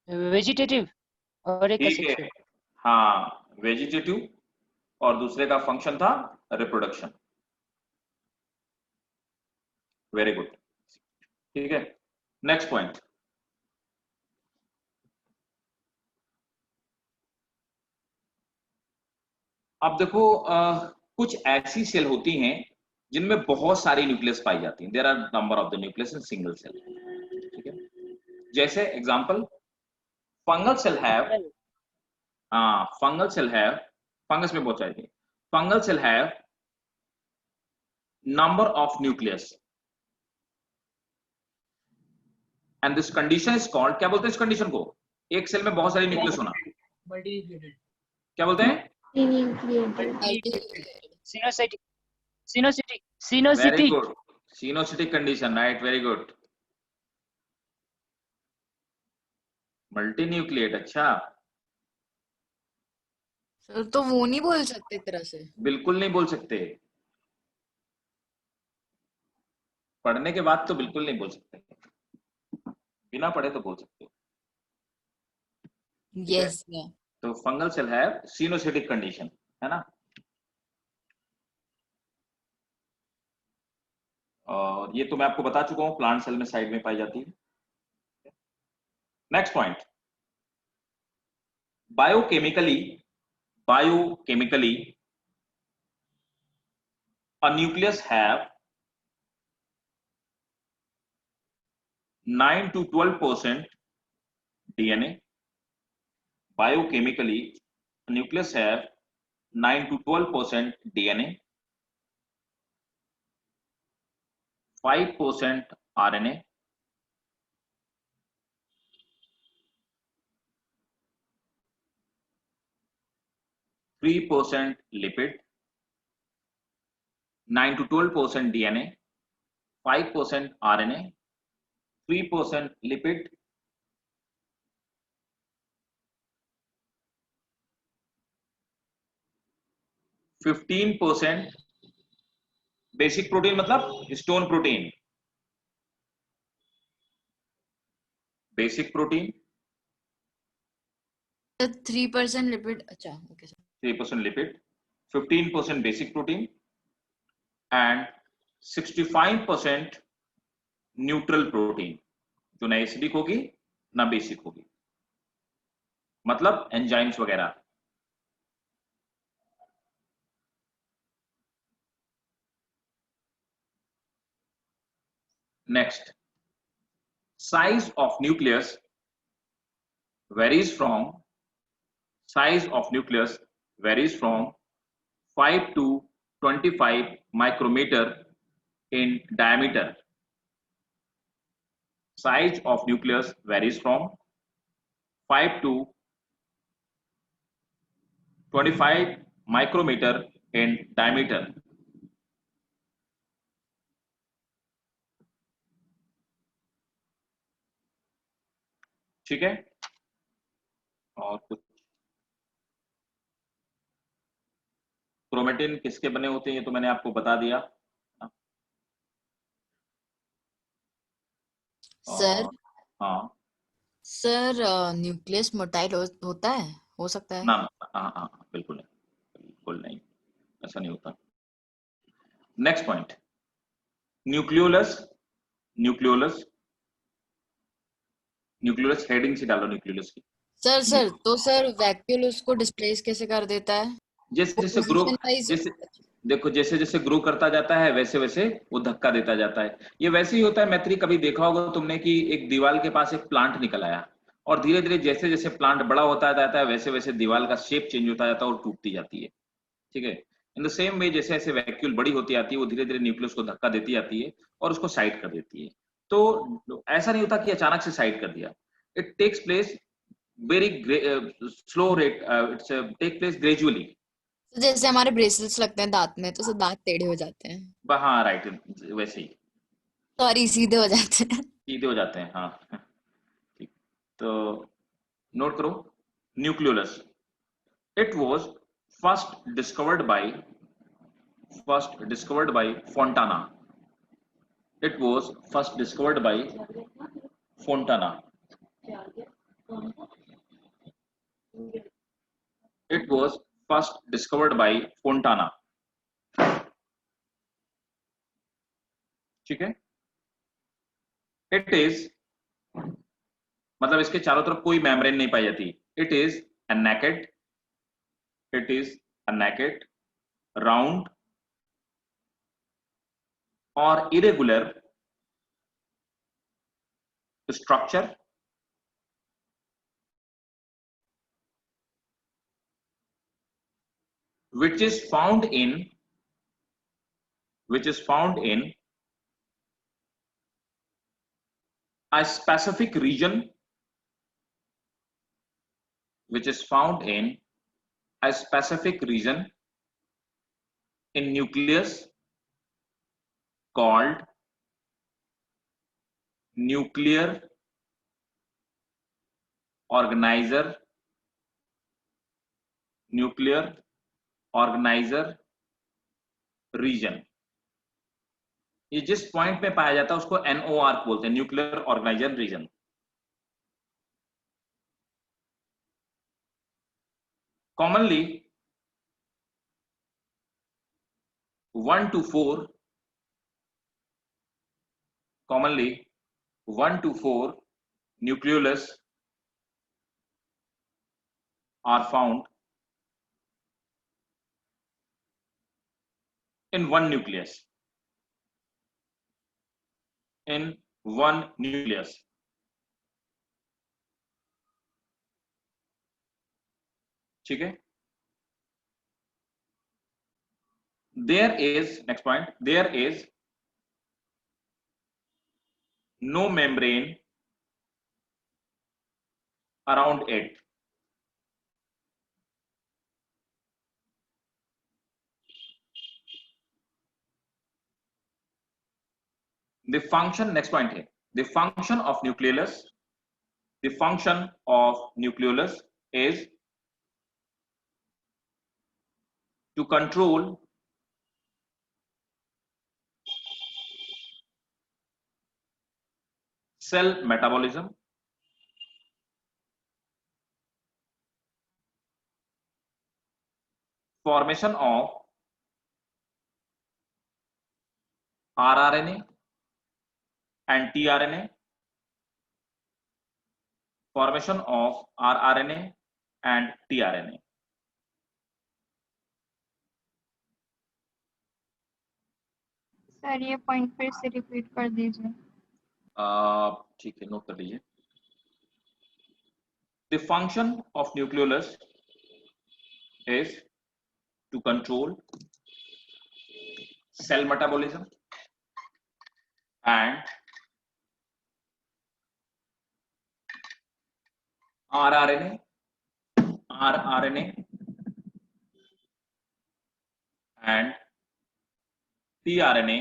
वेजिटेटिव और एक का ठीक है, सेक्सुअल. हाँ, वेजिटेटिव, और दूसरे का फंक्शन था रिप्रोडक्शन. वेरी गुड, ठीक है, नेक्स्ट पॉइंट. अब देखो कुछ ऐसी सेल होती हैं जिनमें बहुत सारी न्यूक्लियस पाई जाती हैं. There are number of the nucleus in single cell, ठीक है, जैसे example fungal cell have, fungus में बहुत सारी, fungal cell have number of nucleus and this condition is called, क्या बोलते हैं इस कंडीशन को? एक सेल में बहुत सारी न्यूक्लियस होना, मल्टीन्यूक्लिएटेड, क्या बोलते हैं? सिनोसिटिक. Very good. Sinusitic condition, right? Very good. Multinucleate, अच्छा, सर तो वो नहीं बोल सकते एक तरह से? बिल्कुल नहीं बोल सकते, पढ़ने के बाद तो बिल्कुल नहीं बोल सकते, बिना पढ़े तो बोल सकते हो. यस. तो फंगल सेल है सिनोसिटिक कंडीशन, है ना, और ये तो मैं आपको बता चुका हूं, प्लांट सेल में साइड में पाई जाती है. Next point, biochemically a nucleus have 9 to 12% DNA. Biochemically, a nucleus have 9 to 12% DNA, 5% RNA, 3% lipid, 9 to 12% DNA, 5% RNA, 3% lipid, 15% basic protein मतलब stone protein, basic protein 3% lipid, अच्छा okay sir. 3% lipid, 15% basic protein and 65% neutral protein, जो ना acidic होगी ना basic होगी, मतलब enzymes वगैरह। Next, size of nucleus varies from 5 to 25 micrometer in diameter. Size of nucleus varies from 5 to 25 micrometer in diameter. ठीक है, और कुछ क्रोमेटिन किसके बने होते हैं ये तो मैंने आपको बता दिया। सर हाँ सर न्यूक्लियस मोटाइल होता है, हो सकता है? ना, हाँ बिल्कुल नहीं, ऐसा नहीं होता। नेक्स्ट पॉइंट, न्यूक्लियोलस हेडिंग से डालो न्यूक्लियोलस की। सर तो सर वैक्यूल उसको डिस्प्लेस कैसे कर देता है? जैसे जैसे ग्रो, Position wise- जैसे देखो जैसे जैसे ग्रो करता जाता है वैसे वैसे वो धक्का देता जाता है। ये वैसे ही होता है मैत्री, कभी देखा होगा तुमने कि एक दीवार के पास एक प्लांट निकल आया और धीरे धीरे जैसे जैसे प्लांट बड़ा होता जाता है वैसे वैसे दीवार का शेप चेंज होता जाता है और टूटती जाती है। ठीक है, इन द सेम वे जैसे जैसे वैक्यूल बड़ी होती आती है वो धीरे धीरे न्यूक्लियस को धक्का देती आती है और उसको साइड कर देती है। तो ऐसा नहीं होता कि अचानक से साइड कर दिया, it takes place very slow rate, it's take place gradually. तो जैसे हमारे ब्रेसलेट्स लगते हैं दांत में तो दांत टेढ़े हो जाते हैं, हाँ राइट, वैसे ही सॉरी सीधे हो जाते हैं। सीधे हो जाते हैं। हाँ ठीक, तो नोट करो, nucleolus, it was first discovered by Fontana. It was first discovered by Fontana. It was first discovered by Fontana. ठीक है, it is मतलब इसके चारों तरफ कोई मेम्ब्रेन नहीं पाई जाती। It is a naked, round or irregular structure which is found in a specific region, in nucleus called nuclear organizer region। ये जिस पॉइंट में पाया जाता है उसको NOR बोलते हैं, nuclear organiser region. Commonly 1 to 4 nucleolus are found in one nucleus, ठीक है। there is, next point, there is no membrane around it. The function, next point here, the function of nucleolus, the function of nucleolus is to control cell metabolism, formation of rRNA and tRNA, formation of rRNA and tRNA. Sir ये point फिर से repeat कर दीजिए। ठीक है, note कर लीजिए। The function of nucleolus is to control cell metabolism and rRNA and tRNA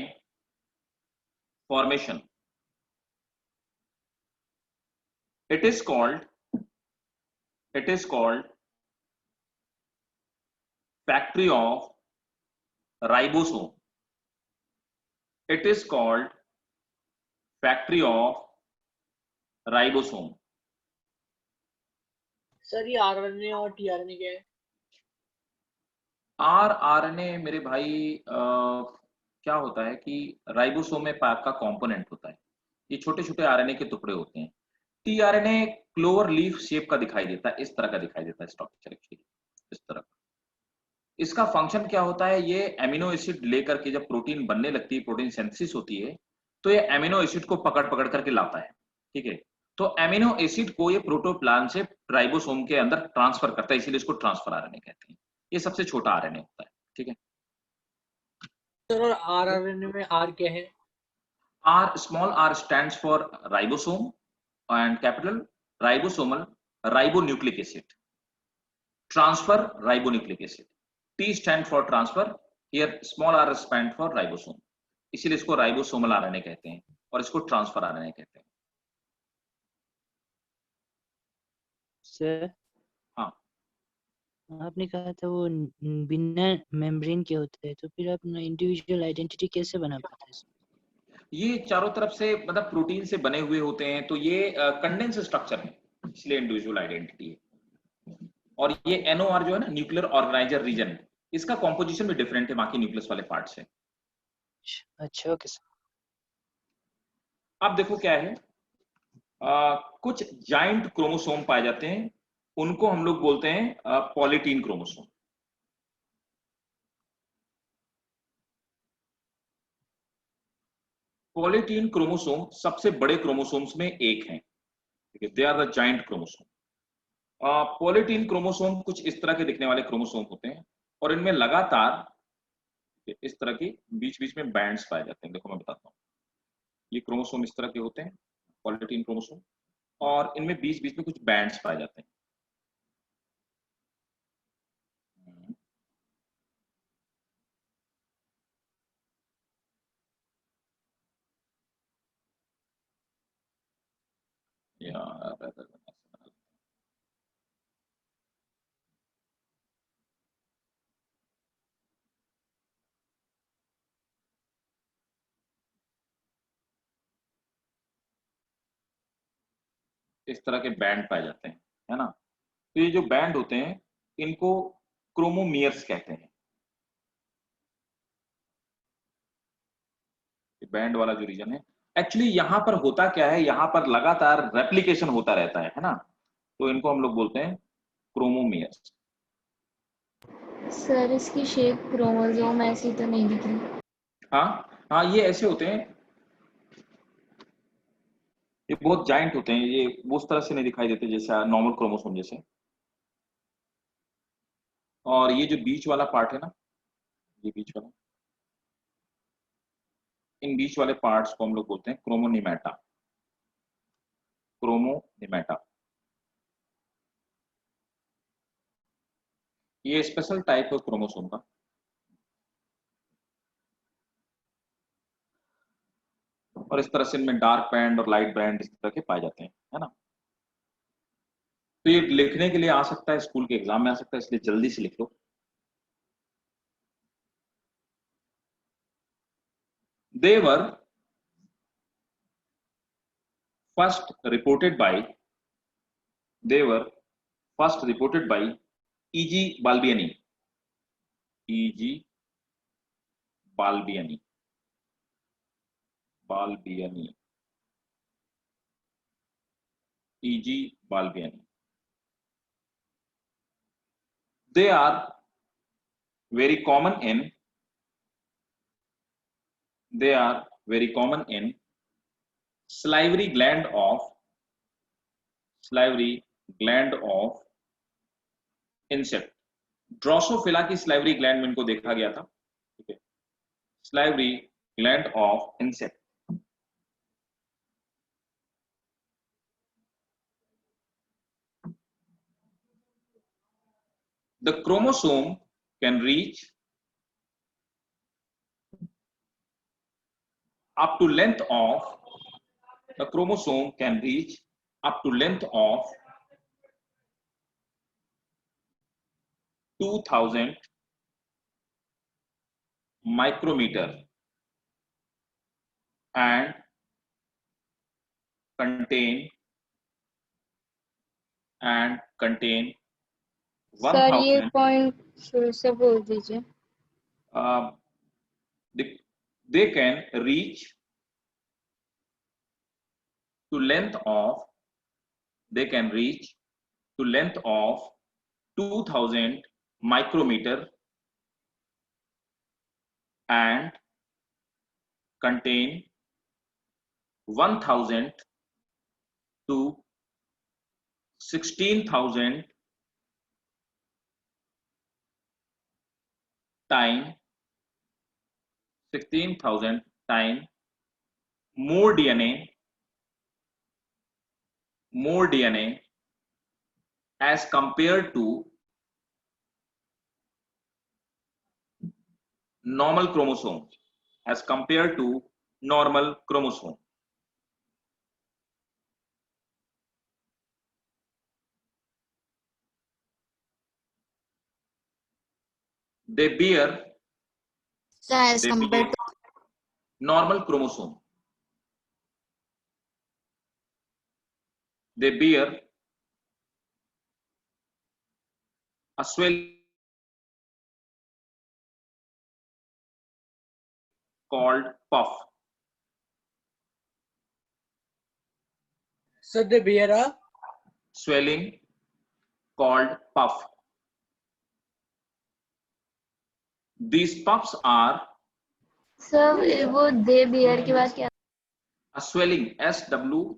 formation. It is called factory of ribosome. It is called factory of ribosome. Sir ये आरएनए और टीआरएनए क्या है? आरआरएनए मेरे भाई क्या होता है कि राइबोसोम में आपका कंपोनेंट होता है, ये छोटे छोटे आरएनए के टुकड़े होते हैं। टीआरएनए क्लोवर लीफ शेप का दिखाई देता है, इस तरह का दिखाई देता है स्ट्रक्चर, एक्चुअली इस तरह का। इसका फंक्शन क्या होता है, ये एमिनो एसिड लेकर के जब प्रोटीन बनने लगती है, प्रोटीन सिंथेसिस होती है, तो ये एमिनो एसिड को पकड़ पकड़ करके लाता है, ठीक है। तो एमिनो एसिड को ये प्रोटोप्लाज्म से राइबोसोम के अंदर ट्रांसफर करता है, इसीलिए इसको ट्रांसफर आरएनए कहते हैं। ये सबसे छोटा आरएनए होता है, ठीक है। सर और आरआरएनए में आर क्या है? R, small R stands for ribosome and capital ribosomal ribonucleic acid, transfer ribonucleic acid. T stand for transfer, here small R stand for ribosome, इसीलिए इसको राइबोसोमल आरएनए कहते हैं और इसको ट्रांसफर आरएनए कहते हैं। सर हाँ, आपने कहा था वो बिना मेम्ब्रेन के होते हैं, तो फिर अपना इंडिविजुअल आइडेंटिटी कैसे बना पाता है? ये चारों तरफ से मतलब प्रोटीन से बने हुए होते हैं, तो ये कंडेंस स्ट्रक्चर है, इसलिए इंडिविजुअल आइडेंटिटी है। और ये एनओआर जो है ना, न्यूक्लियर ऑर्गेनाइजर रीजन, इसका कॉम्पोजिशन भी डिफरेंट है बाकी न्यूक्लियस वाले पार्ट से। अच्छा, ओके सर। अब देखो क्या है, कुछ जाइंट क्रोमोसोम पाए जाते हैं, उनको हम लोग बोलते हैं पॉलीटीन क्रोमोसोम। पॉलीटीन क्रोमोसोम सबसे बड़े क्रोमोसोम्स में एक हैं, ठीक है, they are the giant chromosome. Polytene chromosome कुछ इस तरह के दिखने वाले क्रोमोसोम होते हैं और इनमें लगातार इस तरह की बीच बीच में बैंड्स पाए जाते हैं। देखो मैं बताता हूँ, ये क्रोमोसोम इस तरह के होते हैं, पॉलीटीन क्रोमोसोम, और इनमें बीच बीच में कुछ बैंड्स पाए जाते हैं। इस तरह के बैंड पाए जाते हैं, है ना। तो ये जो बैंड होते हैं इनको क्रोमोमियर्स कहते हैं। बैंड वाला जो रीजन है, एक्चुअली यहाँ पर होता क्या है, यहाँ पर लगातार रेप्लिकेशन होता रहता है ना, तो इनको हम लोग बोलते हैं क्रोमोमियर्स। सर इसकी शेप क्रोमोसोम ऐसी तो नहीं दिख रही। हाँ हाँ, ये ऐसे होते हैं, ये बहुत जाइंट होते हैं, ये वो उस तरह से नहीं दिखाई देते जैसे नॉर्मल क्रोमोसोम जैसे। और ये जो बीच वाला पार्ट है ना, ये बीच वाला, इन बीच वाले पार्ट्स को हम लोग बोलते हैं क्रोमोनिमेटा। क्रोमोनिमेटा ये स्पेशल टाइप है क्रोमोसोम का। और इस तरह से इनमें डार्क बैंड और लाइट बैंड इस तरह के पाए जाते हैं, है ना। तो ये लिखने के लिए आ सकता है, स्कूल के एग्जाम में आ सकता है, इसलिए जल्दी से लिख लो। They were first reported by E.G. Balbiani. E.G. Balbiani. E.G. Balbiani. They are very common in salivary gland of insect. Drosophila की salivary gland में इनको देखा गया था, ठीक है। salivary gland of insect. The chromosome can reach up to length of 2000 micrometer and contain sir ये 1000 point फिर से बोल दीजिए। they can reach to length of 2000 micrometer and contain 1000 to 16,000 time more DNA as compared to normal chromosome. They bear So as compared to normal chromosome. They bear a swelling called puff. So they bear a Swelling called puff. These puffs are sir वो दे beer के बाद क्या? a swelling, SW,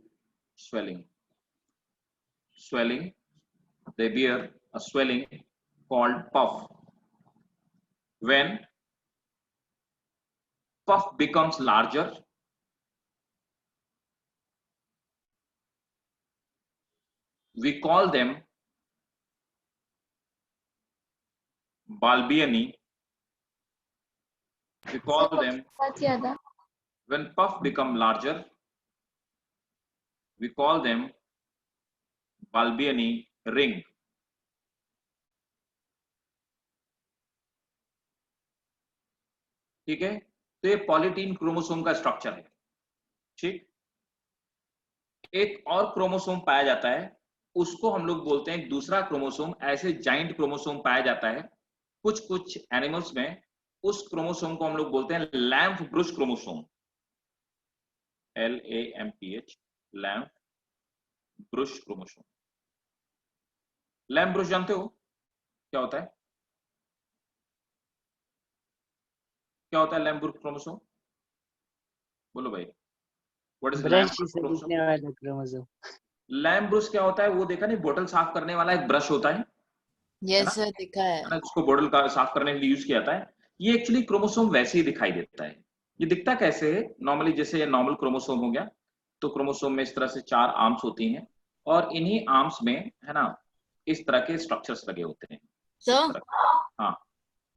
swelling. They bear a swelling called puff. When puff becomes larger, we call them Balbiani. We call them, बात क्या था? when puff become larger, we call them Balbiani ring. ठीक है, तो ये पॉलीटीन क्रोमोसोम का structure है। ठीक, एक और क्रोमोसोम पाया जाता है, उसको हम लोग बोलते हैं दूसरा क्रोमोसोम। ऐसे जाइंट क्रोमोसोम पाया जाता है कुछ एनिमल्स में, उस क्रोमोसोम को हम लोग बोलते हैं lamp brush chromosome, LAMPH, lamp brush chromosome. Lamp brush जानते हो क्या होता है? क्या होता है लैम्फ ब्रुश क्रोमोसोम? बोलो भाई, व्हाट इज लैम्फ ब्रश ब्रुश से क्रोमोसोम? दिखने वाला क्रोमोसोम। लैम्प ब्रुश क्या होता है? वो देखा नहीं, बोतल साफ करने वाला एक ब्रश होता है yes sir दिखा है। ना, जिसको बोतल का साफ करने के लिए यूज किया जाता है। ये एक्चुअली क्रोमोसोम वैसे ही दिखाई देता है। ये दिखता कैसे है? नॉर्मली जैसे ये नॉर्मल क्रोमोसोम हो गया, तो क्रोमोसोम में इस तरह से 4 आर्म्स होती हैं और इन्हीं आर्म्स में, है ना, इस तरह के स्ट्रक्चर्स लगे होते हैं, इस सर तरह। हाँ,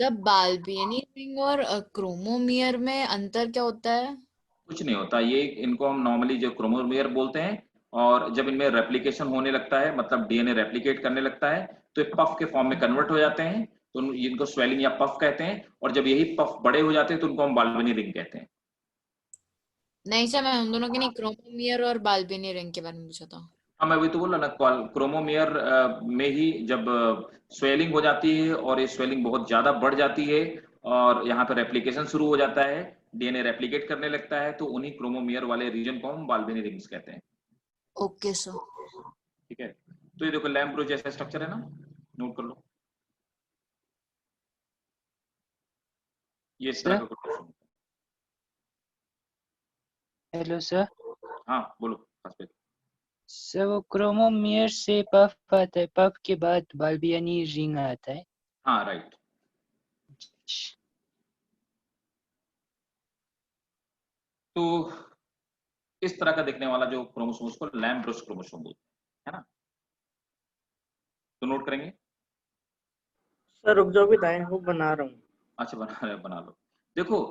जब बाल्बिनी रिंग और क्रोमोमियर में अंतर क्या होता है? कुछ नहीं होता। ये इनको हम नॉर्मली जो क्रोमोसोम बोलते हैं, और जब इनमें रेप्लिकेशन होने लगता है, मतलब डीएनए रेप्लिकेट करने लगता है, तो ये पफ के फॉर्म में कन्वर्ट हो जाते हैं, तो इनको स्वेलिंग या पफ कहते हैं। और जब यही पफ बड़े हो जाते हैं तो उनको हम बाल्बिनी रिंग कहते हैं। नहीं सर, मैं उन दोनों की नहीं, क्रोमोमियर और बाल्बिनी रिंग के बारे में पूछा था। हाँ, मैं वही तो बोल रहा ना, क्रोमोमियर में ही जब स्वेलिंग हो जाती है और ये स्वेलिंग बहुत ज्यादा बढ़ जाती है और यहाँ पे रेप्लिकेशन शुरू हो जाता है, डीएनए रेप्लिकेट करने लगता है, तो उन्हीं क्रोमोमियर वाले रीजन को हम बाल्बिनी रिंग्स कहते हैं। Okay sir. ठीक है, तो ये देखो लैम्ब्रो जैसा स्ट्रक्चर है ना, नोट कर लो। ये इस तरह सर का क्रोमोसोम। Hello sir. हाँ बोलो हर्षित। सर वो क्रोमोमियर से पफ आता है, पफ के बाद बाल्बिनी रिंग आता है। हाँ राइट। तो इस तरह का दिखने वाला जो क्रोमोसोम उसको लैम्ब्रोस क्रोमोसोम बोलते हैं, है ना। तो नोट करेंगे। सर रुक जाओ, भी दाएं वो बना रहा हूँ। अच्छा बना लो। देखो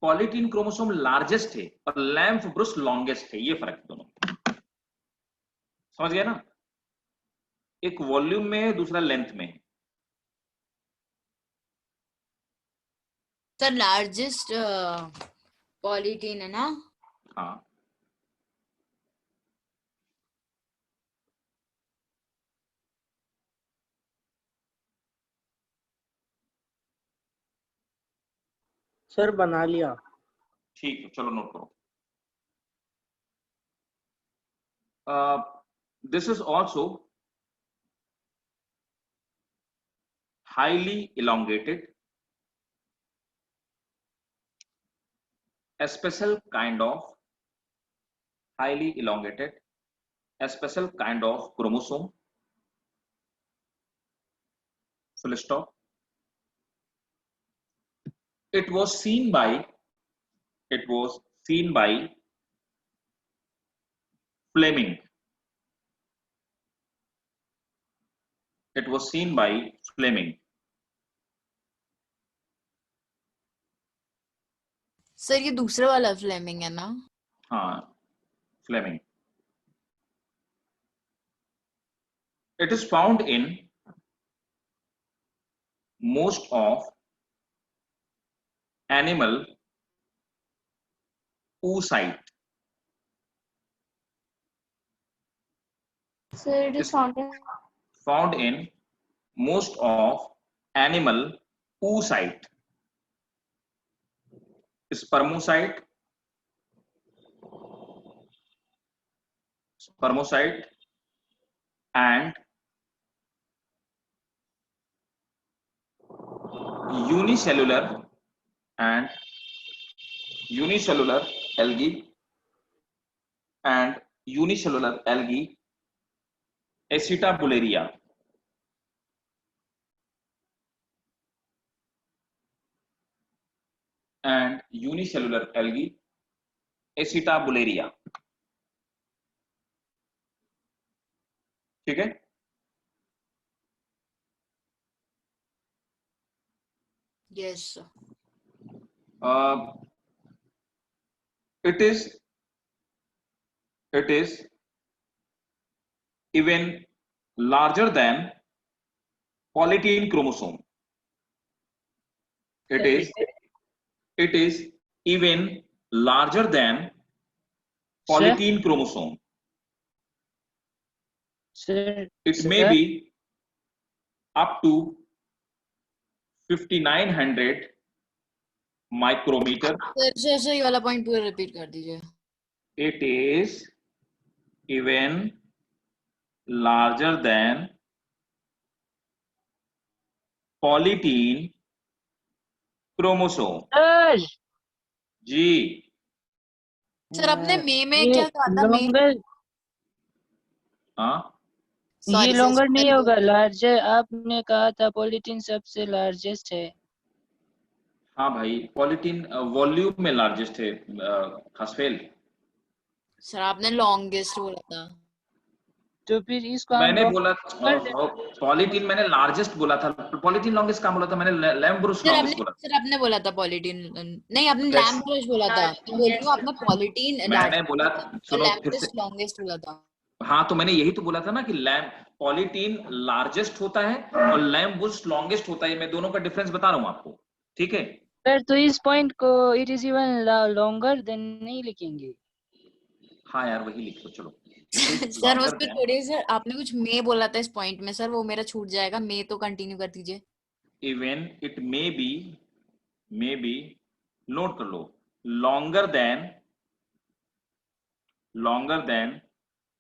पॉलीटीन क्रोमोसोम लार्जेस्ट है और लैम्ब्रोस लॉन्गेस्ट है, ये फर्क है दोनों। समझ गए ना, एक वॉल्यूम में है, दूसरा लेंथ में है। सर लार्जेस्ट पॉलीटीन है ना? हाँ सर बना लिया। ठीक है, चलो नोट करो। This is also highly elongated, a special kind of highly elongated, a special kind of chromosome, full stop. It was seen by Fleming. It was seen by Fleming. Sir ये दूसरे वाला Fleming है ना? हाँ Fleming. It is found in most of animal oocyte. So it is Found in most of animal oocyte. Spermocyte, and unicellular algae Acetabularia. And unicellular algae Acetabularia. ठीक है। Yes sir. It is even larger than polytene chromosome. It is even larger than polytene chromosome. Sir, It may be up to 5900 micrometer. Sir ये वाला point पूरा repeat कर दीजिए। It is even larger than polytene chromosome. Sir, ji sir अपने में ये क्या कहा था? longer, हाँ ये सॉरी longer सर, नहीं होगा, larger आपने कहा था पॉलीटीन सबसे लार्जेस्ट है। हाँ भाई, पॉलीटीन वॉल्यूम में लार्जेस्ट है हसफेल। सर आपने लॉन्गेस्ट बोला था। तो फिर इसको हम मैंने लॉन्ग बोला कर दें। पॉलीटीन, मैंने लार्जेस्ट बोला था, पॉलीटीन लॉन्गेस्ट कहाँ बोला था मैंने? लैम्ब्रुस लॉन्गेस्ट बोला था। सर आपने बोला था पॉलीटीन, नहीं आपने Yes. लैम्प ब्रश बोला था, तो बोल रही हूँ आपने पॉलीटीन मैंने बोला, और सुनो लैम्प फिर से, ब्रश लॉन्गेस्ट बोला था। हाँ तो मैंने यही तो बोला था ना कि लैम्प पॉलीटीन लार्जेस्ट होता है और लैम्ब्रुस लॉन्गेस्ट होता है। मैं दोनों का डिफरेंस बता रहा हूँ आपको, ठीक है? सर तो इस पॉइंट को it is even longer than नहीं लिखेंगे? हाँ यार वही लिखो चलो। It is सर उस longer पे than, थोड़ी, सर आपने कुछ मे बोला था इस पॉइंट में, सर वो मेरा छूट जाएगा, मे तो कंटिन्यू कर दीजिए। even it may be, note कर लो, longer than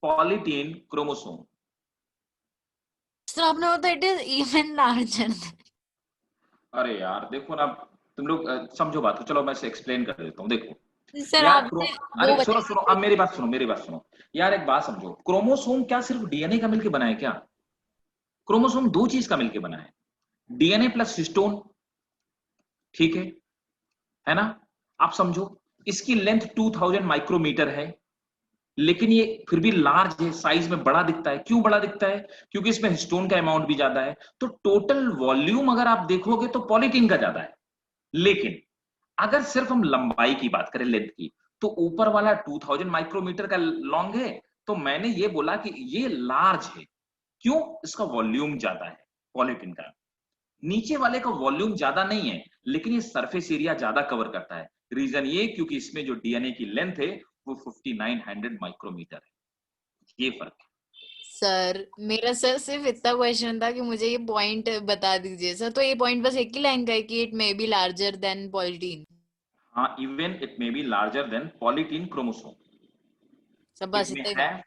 polytene chromosome. Sir आपने बोला इट इज इवन लार्जर। अरे यार देखो ना, तुम लोग समझो बात को, चलो मैं इसे एक्सप्लेन कर देता हूँ। देखो सर यार आपने अरे वो सुनो सुनो, बताया। अब मेरी बात सुनो यार, एक बात समझो, क्रोमोसोम क्या सिर्फ डीएनए का मिलके बना है क्या? क्रोमोसोम दो चीज का मिलके बना है, डीएनए प्लस हिस्टोन, ठीक है ना? आप समझो, इसकी लेंथ 2000 माइक्रोमीटर है, लेकिन ये फिर भी लार्ज है, साइज में बड़ा दिखता है। क्यों बड़ा दिखता है? क्योंकि इसमें हिस्टोन का अमाउंट भी ज्यादा है। तो टोटल वॉल्यूम अगर आप देखोगे तो पॉलीटीन का ज्यादा है, लेकिन अगर सिर्फ हम लंबाई की बात करें, लेंथ की, तो ऊपर वाला 2000 माइक्रोमीटर का लॉन्ग है, तो मैंने ये बोला कि ये लार्ज है। क्यों? इसका वॉल्यूम ज्यादा है पॉलीटीन का। नीचे वाले का वॉल्यूम ज्यादा नहीं है, लेकिन ये सरफेस एरिया ज्यादा कवर करता है। रीजन ये क्योंकि इसमें जो डीएनए की लेंथ है वो 5900 माइक्रोमीटर है। ये फर्क है। सर मेरा सर सिर्फ इतना क्वेश्चन था कि मुझे ये पॉइंट बता दीजिए सर, तो ये पॉइंट बस एक ही लाइन का है कि it may be larger than polytene. हाँ, even it may be larger than polytene chromosome. Sir it बस में इतना ही है,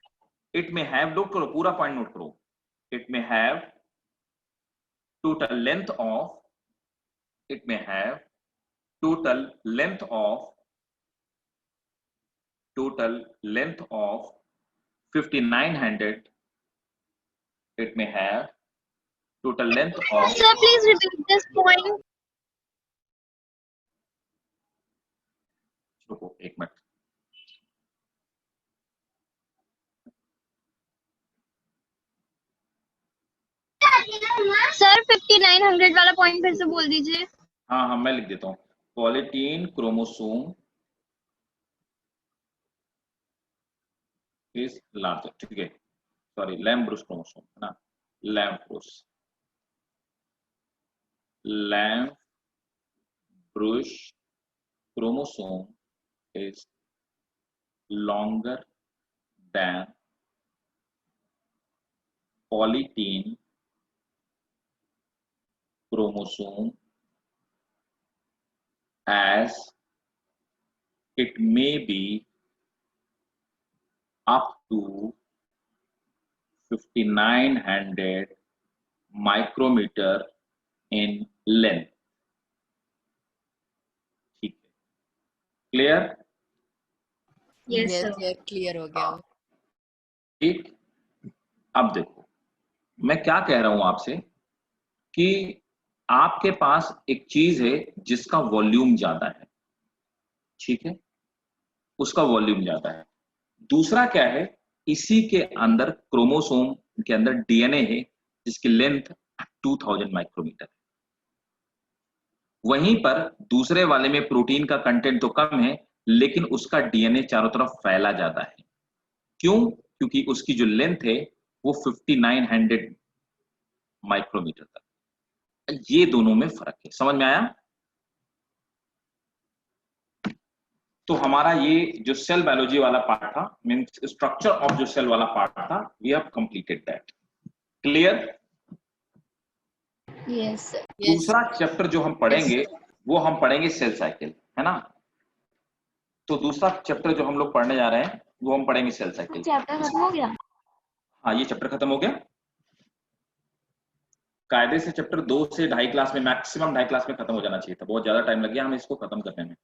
इट में हैव, नोट करो पूरा पॉइंट नोट करो, इट में have total length of, it may have total length of 5900, it may have total length of, Sir, please repeat this point. रुको एक मिनट, सर 5900 वाला पॉइंट फिर से बोल दीजिए। हाँ हाँ मैं लिख देता हूँ, पॉलीटीन क्रोमोसोम इज लार्जर, ठीक है, सॉरी लैम्ब्रुस क्रोमोसोम है ना, लैम्ब्रुस chromosome is longer than polytene chromosome as it may be up to 5900 micrometer in length, ठीक है, clear? Yes, yes sir. Sir clear हो गया। ठीक, अब देखो मैं क्या कह रहा हूं आपसे कि आपके पास एक चीज है जिसका वॉल्यूम ज्यादा है, ठीक है, उसका वॉल्यूम ज्यादा है। दूसरा क्या है, इसी के अंदर क्रोमोसोम के अंदर डीएनए है जिसकी लेंथ 2000 माइक्रोमीटर है। वहीं पर दूसरे वाले में प्रोटीन का कंटेंट तो कम है, लेकिन उसका डीएनए चारों तरफ फैला ज्यादा है। क्यों? क्योंकि उसकी जो लेंथ है वो 5900 माइक्रोमीटर तक। ये दोनों में फर्क है, समझ में आया? तो हमारा ये जो सेल बायोलॉजी वाला पार्ट था, मींस स्ट्रक्चर ऑफ जो सेल वाला पार्ट था, we have completed that. Clear? Yes, sir. दूसरा चैप्टर जो हम पढ़ेंगे वो हम पढ़ेंगे सेल साइकिल, है ना? तो दूसरा चैप्टर जो हम लोग पढ़ने जा रहे हैं वो हम पढ़ेंगे सेल साइकिल। चैप्टर खत्म हो गया? हाँ ये चैप्टर खत्म हो गया। कायदे से चैप्टर 2 से 2.5 क्लास में, मैक्सिमम 2.5 क्लास में खत्म हो जाना चाहिए था, बहुत ज्यादा टाइम लग गया हमें इसको खत्म करने में।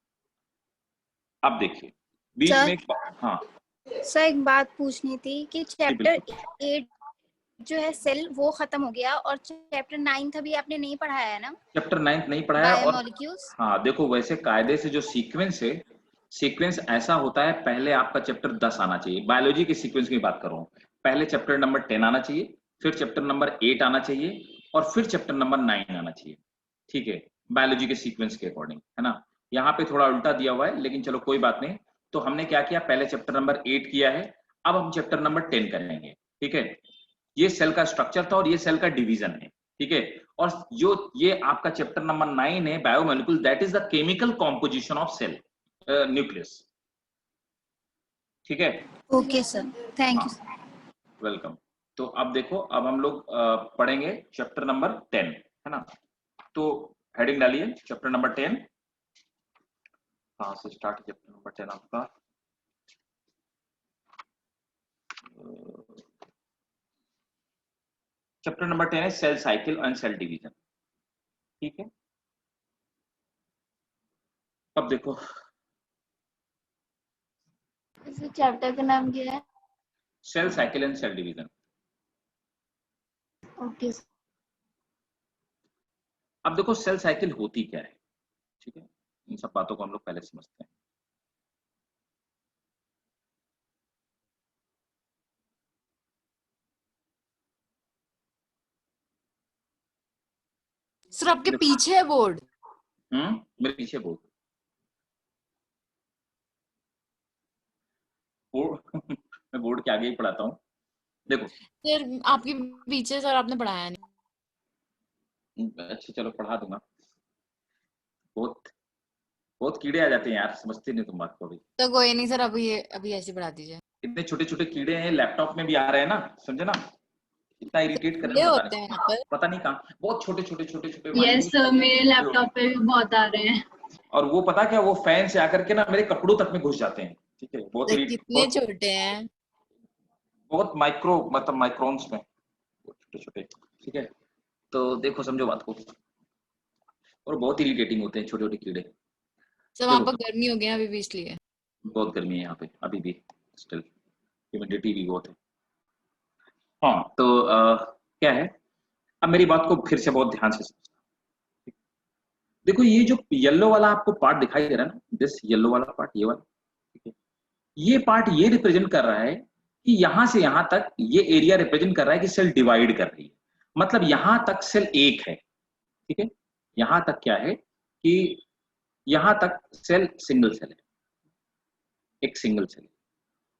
अब देखिए बीच सर? में हाँ सर एक बात पूछनी थी कि चैप्टर 8 जो है सेल वो खत्म हो गया और चैप्टर 9 अभी आपने नहीं पढ़ाया है ना? चैप्टर 9 नहीं पढ़ाया। और बायोमोलिक्यूल्स। हाँ देखो, वैसे कायदे से जो सीक्वेंस है, सीक्वेंस ऐसा होता है, पहले आपका चैप्टर 10 आना चाहिए। बायोलॉजी के सीक्वेंस की बात कर रहा हूँ। पहले चैप्टर नंबर 10 आना चाहिए, फिर चैप्टर नंबर 8 आना चाहिए, और फिर चैप्टर नंबर 9 आना चाहिए। ठीक है, बायोलॉजी के सीक्वेंस के अकॉर्डिंग, है ना। यहाँ पे थोड़ा उल्टा दिया हुआ है, लेकिन चलो कोई बात नहीं। तो हमने क्या किया, पहले चैप्टर नंबर 8 किया है, अब हम चैप्टर नंबर 10 करेंगे। ठीक है, ये सेल का स्ट्रक्चर था और ये सेल का डिवीजन है। ठीक है, और जो ये आपका चैप्टर नंबर 9 है, biomolecule, that is the chemical composition of cell nucleus. ठीक है, okay sir, thank you. Welcome. तो अब देखो, अब हम लोग पढ़ेंगे चैप्टर नंबर 10, है ना। तो हेडिंग डालिए, चैप्टर नंबर 10। कहाँ से स्टार्ट, चैप्टर नंबर 10 आपका? चैप्टर नंबर 10 है cell cycle and cell division. ठीक है, अब देखो, इस चैप्टर का नाम क्या है? Cell cycle and cell division. Okay. अब देखो, सेल साइकिल होती क्या है। ठीक है, इन सब बातों को हम लोग पहले समझते हैं। सर आपके पीछे है बोर्ड? मेरे पीछे बोर्ड मैं बोर्ड के आगे ही पढ़ाता हूँ। देखो सर आपके पीछे, सर आपने पढ़ाया नहीं। अच्छा चलो पढ़ा दूंगा। बहुत बहुत कीड़े आ जाते हैं यार, समझते नहीं तुम बात को। अभी तो कोई नहीं सर, अभी ऐसे पढ़ा दीजिए। इतने छोटे छोटे कीड़े हैं, लैपटॉप में भी आ रहे हैं ना, समझे ना। इतना इरिटेट कर कीड़े रहे होते हैं यहाँ पर? पता नहीं कहाँ, बहुत छोटे छोटे छोटे छोटे। यस सर, मेरे लैपटॉप पे भी बहुत आ रहे हैं। और वो पता क्या, वो फैन से आकर के ना मेरे कपड़ों तक में घुस जाते हैं। ठीक है, बहुत कितने छोटे हैं? बहुत माइक्रो, मतलब माइक्रोन्स में छोटे छोटे। ठीक है, तो देखो समझो बात को। और बहुत इरिटेटिंग होते हैं छोटे छोटे कीड़े। सर वहाँ पर गर्मी हो गया अभी भी, इसलिए। बहुत गर्मी है यहाँ पे अभी भी, स्टिल ह्यूमिडिटी भी बहुत है। हाँ तो क्या है, अब मेरी बात को फिर से बहुत ध्यान से समझना। देखो ये जो येलो वाला आपको पार्ट दिखाई दे रहा है ना, दिस येलो वाला पार्ट, ये वाला, ठीक है, ये पार्ट ये रिप्रेजेंट कर रहा है कि यहां से यहां तक ये एरिया रिप्रेजेंट कर रहा है कि सेल डिवाइड कर रही है। मतलब यहां तक सेल एक है। ठीक है, यहां तक क्या है कि यहां तक सेल सिंगल सेल है, एक सिंगल सेल है।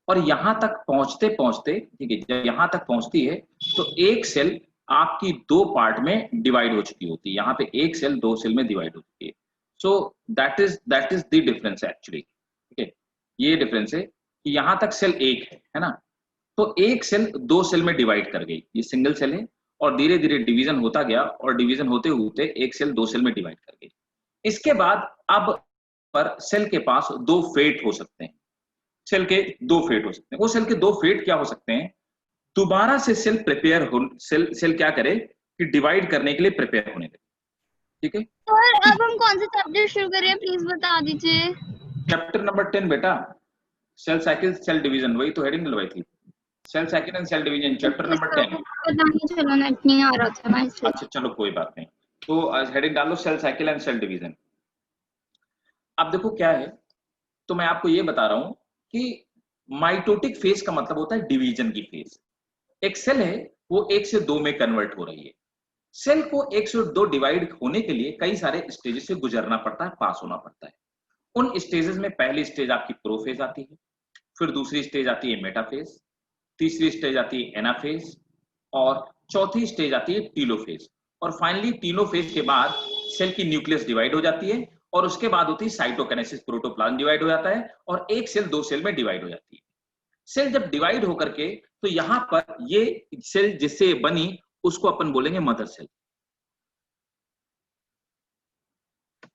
और यहां तक पहुंचते पहुंचते, ठीक है, जब यहां तक पहुंचती है तो एक सेल आपकी दो पार्ट में डिवाइड हो चुकी होती है। यहाँ पे एक सेल दो सेल में डिवाइड हो चुकी है। So that is the difference actually. ठीक है, ये डिफरेंस है कि यहां तक सेल एक है ना। तो एक सेल दो सेल में डिवाइड कर गई, ये सिंगल सेल है, और धीरे धीरे डिवीजन होता गया, और डिवीजन होते होते एक सेल दो सेल में डिवाइड कर गई। इसके बाद अब पर सेल के पास दो फेट हो सकते हैं। सेल के दो फेट हो सकते हैं। वो सेल के दो फेट क्या हो सकते हैं, दोबारा से सेल प्रिपेयर हो, सेल क्या करे कि डिवाइड करने के लिए प्रिपेयर होने लगे। ठीक है, सर अब हम कौन से चैप्टर शुरू करें, प्लीज बता दीजिए। चैप्टर नंबर 10 बेटा, सेल साइकिल सेल डिवीजन, वही तो हेडिंग डलवाई थी, cell cycle and cell division, chapter number 10। पता नहीं, चलो नेट नहीं आ रहा था ना इसलिए। अच्छा चलो कोई बात नहीं, तो हेडिंग डालो cell cycle and cell division. अब देखो क्या है, तो मैं आपको ये बता रहा हूं कि माइटोटिक फेज का मतलब होता है डिवीजन की फेज। एक सेल है वो एक से दो में कन्वर्ट हो रही है। सेल को एक से दो डिवाइड होने के लिए कई सारे स्टेजेस से गुजरना पड़ता है, पास होना पड़ता है। उन स्टेजेस में पहली स्टेज आपकी प्रोफेज आती है, फिर दूसरी स्टेज आती है मेटाफेज, तीसरी स्टेज आती है एनाफेज, और चौथी स्टेज आती है टीलोफेज। और फाइनली टीलोफेज के बाद सेल की न्यूक्लियस डिवाइड हो जाती है, और उसके बाद होती है साइटोकिनेसिस, प्रोटोप्लाज्म डिवाइड हो जाता है, और एक सेल दो सेल में डिवाइड हो जाती है। सेल जब डिवाइड होकर के, तो यहां पर ये सेल जिससे बनी उसको अपन बोलेंगे मदर सेल।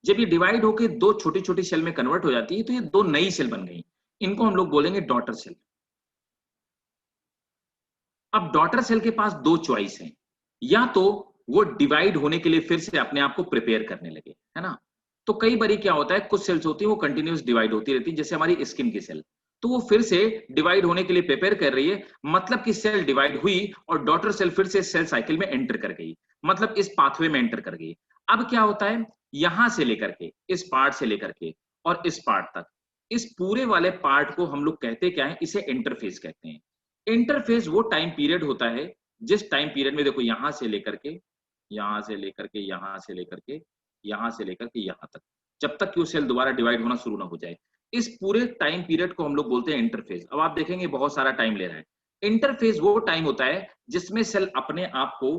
जब ये डिवाइड होकर दो छोटी छोटी सेल में कन्वर्ट हो जाती है, तो ये दो नई सेल बन गई, इनको हम लोग बोलेंगे डॉटर सेल। अब डॉटर सेल के पास दो चॉइस हैं, या तो वो डिवाइड होने के लिए फिर से अपने आप को प्रिपेयर करने लगे, है ना। तो कई बारी क्या होता है, कुछ सेल्स होती है वो कंटिन्यूस डिवाइड होती रहती है, जैसे हमारी स्किन की सेल। तो वो फिर से डिवाइड होने के लिए प्रिपेयर कर रही है, मतलब कि सेल डिवाइड हुई और डॉटर सेल फिर से सेल साइकिल में एंटर कर गई, मतलब इस पाथवे में एंटर कर गई। अब क्या होता है, यहां से लेकर के, इस पार्ट से लेकर के और इस पार्ट तक, इस पूरे वाले पार्ट को हम लोग कहते क्या है, इसे इंटरफेस कहते हैं। इंटरफेस वो टाइम पीरियड होता है जिस टाइम पीरियड में देखो यहां से लेकर के, यहां से लेकर के, यहां से लेकर के, यहां से लेकर के यहां तक, जब तक कि वो सेल दोबारा डिवाइड होना शुरू ना हो जाए, इस पूरे टाइम पीरियड को हम लोग बोलते हैं इंटरफेस। अब आप देखेंगे बहुत सारा टाइम ले रहा है। इंटरफेस वो टाइम होता है जिसमें सेल अपने आप को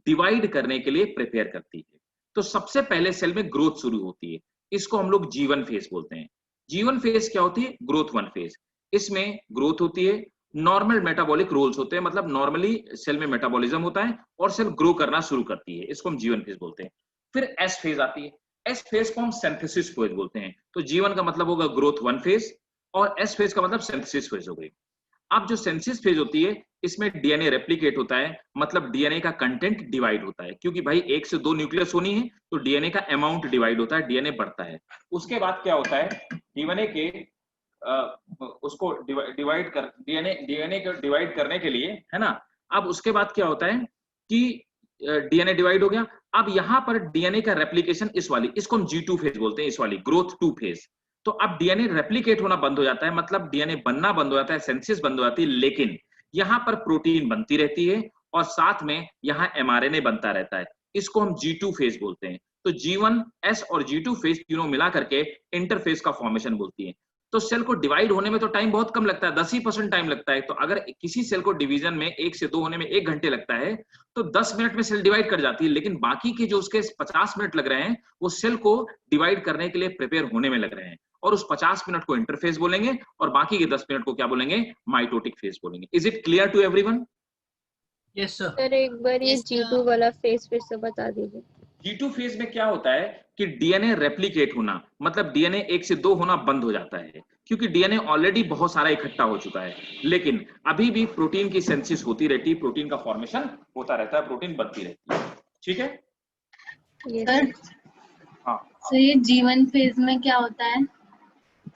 डिवाइड करने के लिए प्रिपेयर करती है। तो सबसे पहले सेल में ग्रोथ शुरू होती है, इसको हम लोग G1 फेज बोलते हैं। G1 फेज क्या होती है, ग्रोथ 1 फेज। इसमें ग्रोथ होती है, नॉर्मल मेटाबॉलिक रोल्स होते हैं, मतलब नॉर्मली सेल में मेटाबॉलिज्म होता है और सेल ग्रो करना शुरू करती है, इसको हम G1 फेज बोलते हैं। फिर S फेज आती है, एस फेज को हम सिंथेसिस फेज बोलते हैं। तो G1 का मतलब होगा ग्रोथ 1 फेज और एस फेज का मतलब सिंथेसिस फेज हो गई। अब जो सिंथेसिस फेज होती है, इसमें डीएनए रेप्लिकेट होता है, मतलब डीएनए का कंटेंट डिवाइड होता है, क्योंकि भाई 1 से 2 न्यूक्लियस होनी है तो डीएनए का अमाउंट डिवाइड होता है, डीएनए बढ़ता है। उसके बाद क्या होता है, डीएनए के उसको डिवाइड कर, डीएनए को डिवाइड करने के लिए, है ना। अब उसके बाद क्या होता है कि डीएनए डिवाइड हो गया। अब यहां पर डीएनए का रेप्लिकेशन, इस वाली, इसको हम G2 फेज बोलते हैं, इस वाली ग्रोथ 2 फेज। तो अब डीएनए रेप्लिकेट होना बंद हो जाता है, मतलब डीएनए बनना बंद हो जाता है, सिंथेसिस बंद हो जाती है, लेकिन यहां पर प्रोटीन बनती रहती है और साथ में यहां एमआरएनए बनता रहता है, इसको हम G2 फेज बोलते हैं। तो G1, S और G2 फेज तीनों मिला करके इंटरफेस का फॉर्मेशन बोलती है। तो सेल को डिवाइड होने में तो टाइम बहुत कम लगता है, 10% टाइम लगता है। तो अगर किसी सेल को डिवीजन में 1 से 2 होने में 1 घंटे लगता है तो 10 मिनट में सेल डिवाइड कर जाती है, लेकिन बाकी के जो उसके 50 मिनट लग रहे हैं वो सेल को डिवाइड करने के लिए प्रिपेयर होने में लग रहे हैं, और उस 50 मिनट को इंटरफेस बोलेंगे और बाकी के 10 मिनट को क्या बोलेंगे, माइटोटिक फेज बोलेंगे। Is it clear to everyone? Yes sir. Sir एक बार ये G2 वाला फेज फिर से बता दीजिए। G2 फेज में क्या होता है कि डीएनए रेप्लिकेट होना, मतलब डीएनए 1 से 2 होना बंद हो जाता है, क्योंकि डीएनए ऑलरेडी बहुत सारा इकट्ठा हो चुका है, लेकिन अभी भी प्रोटीन की सिंथेसिस होती रहती है, प्रोटीन का फॉर्मेशन होता रहता है, प्रोटीन बनती रहती है। ठीक है सर हाँ। सर ये G1 फेज में क्या होता है?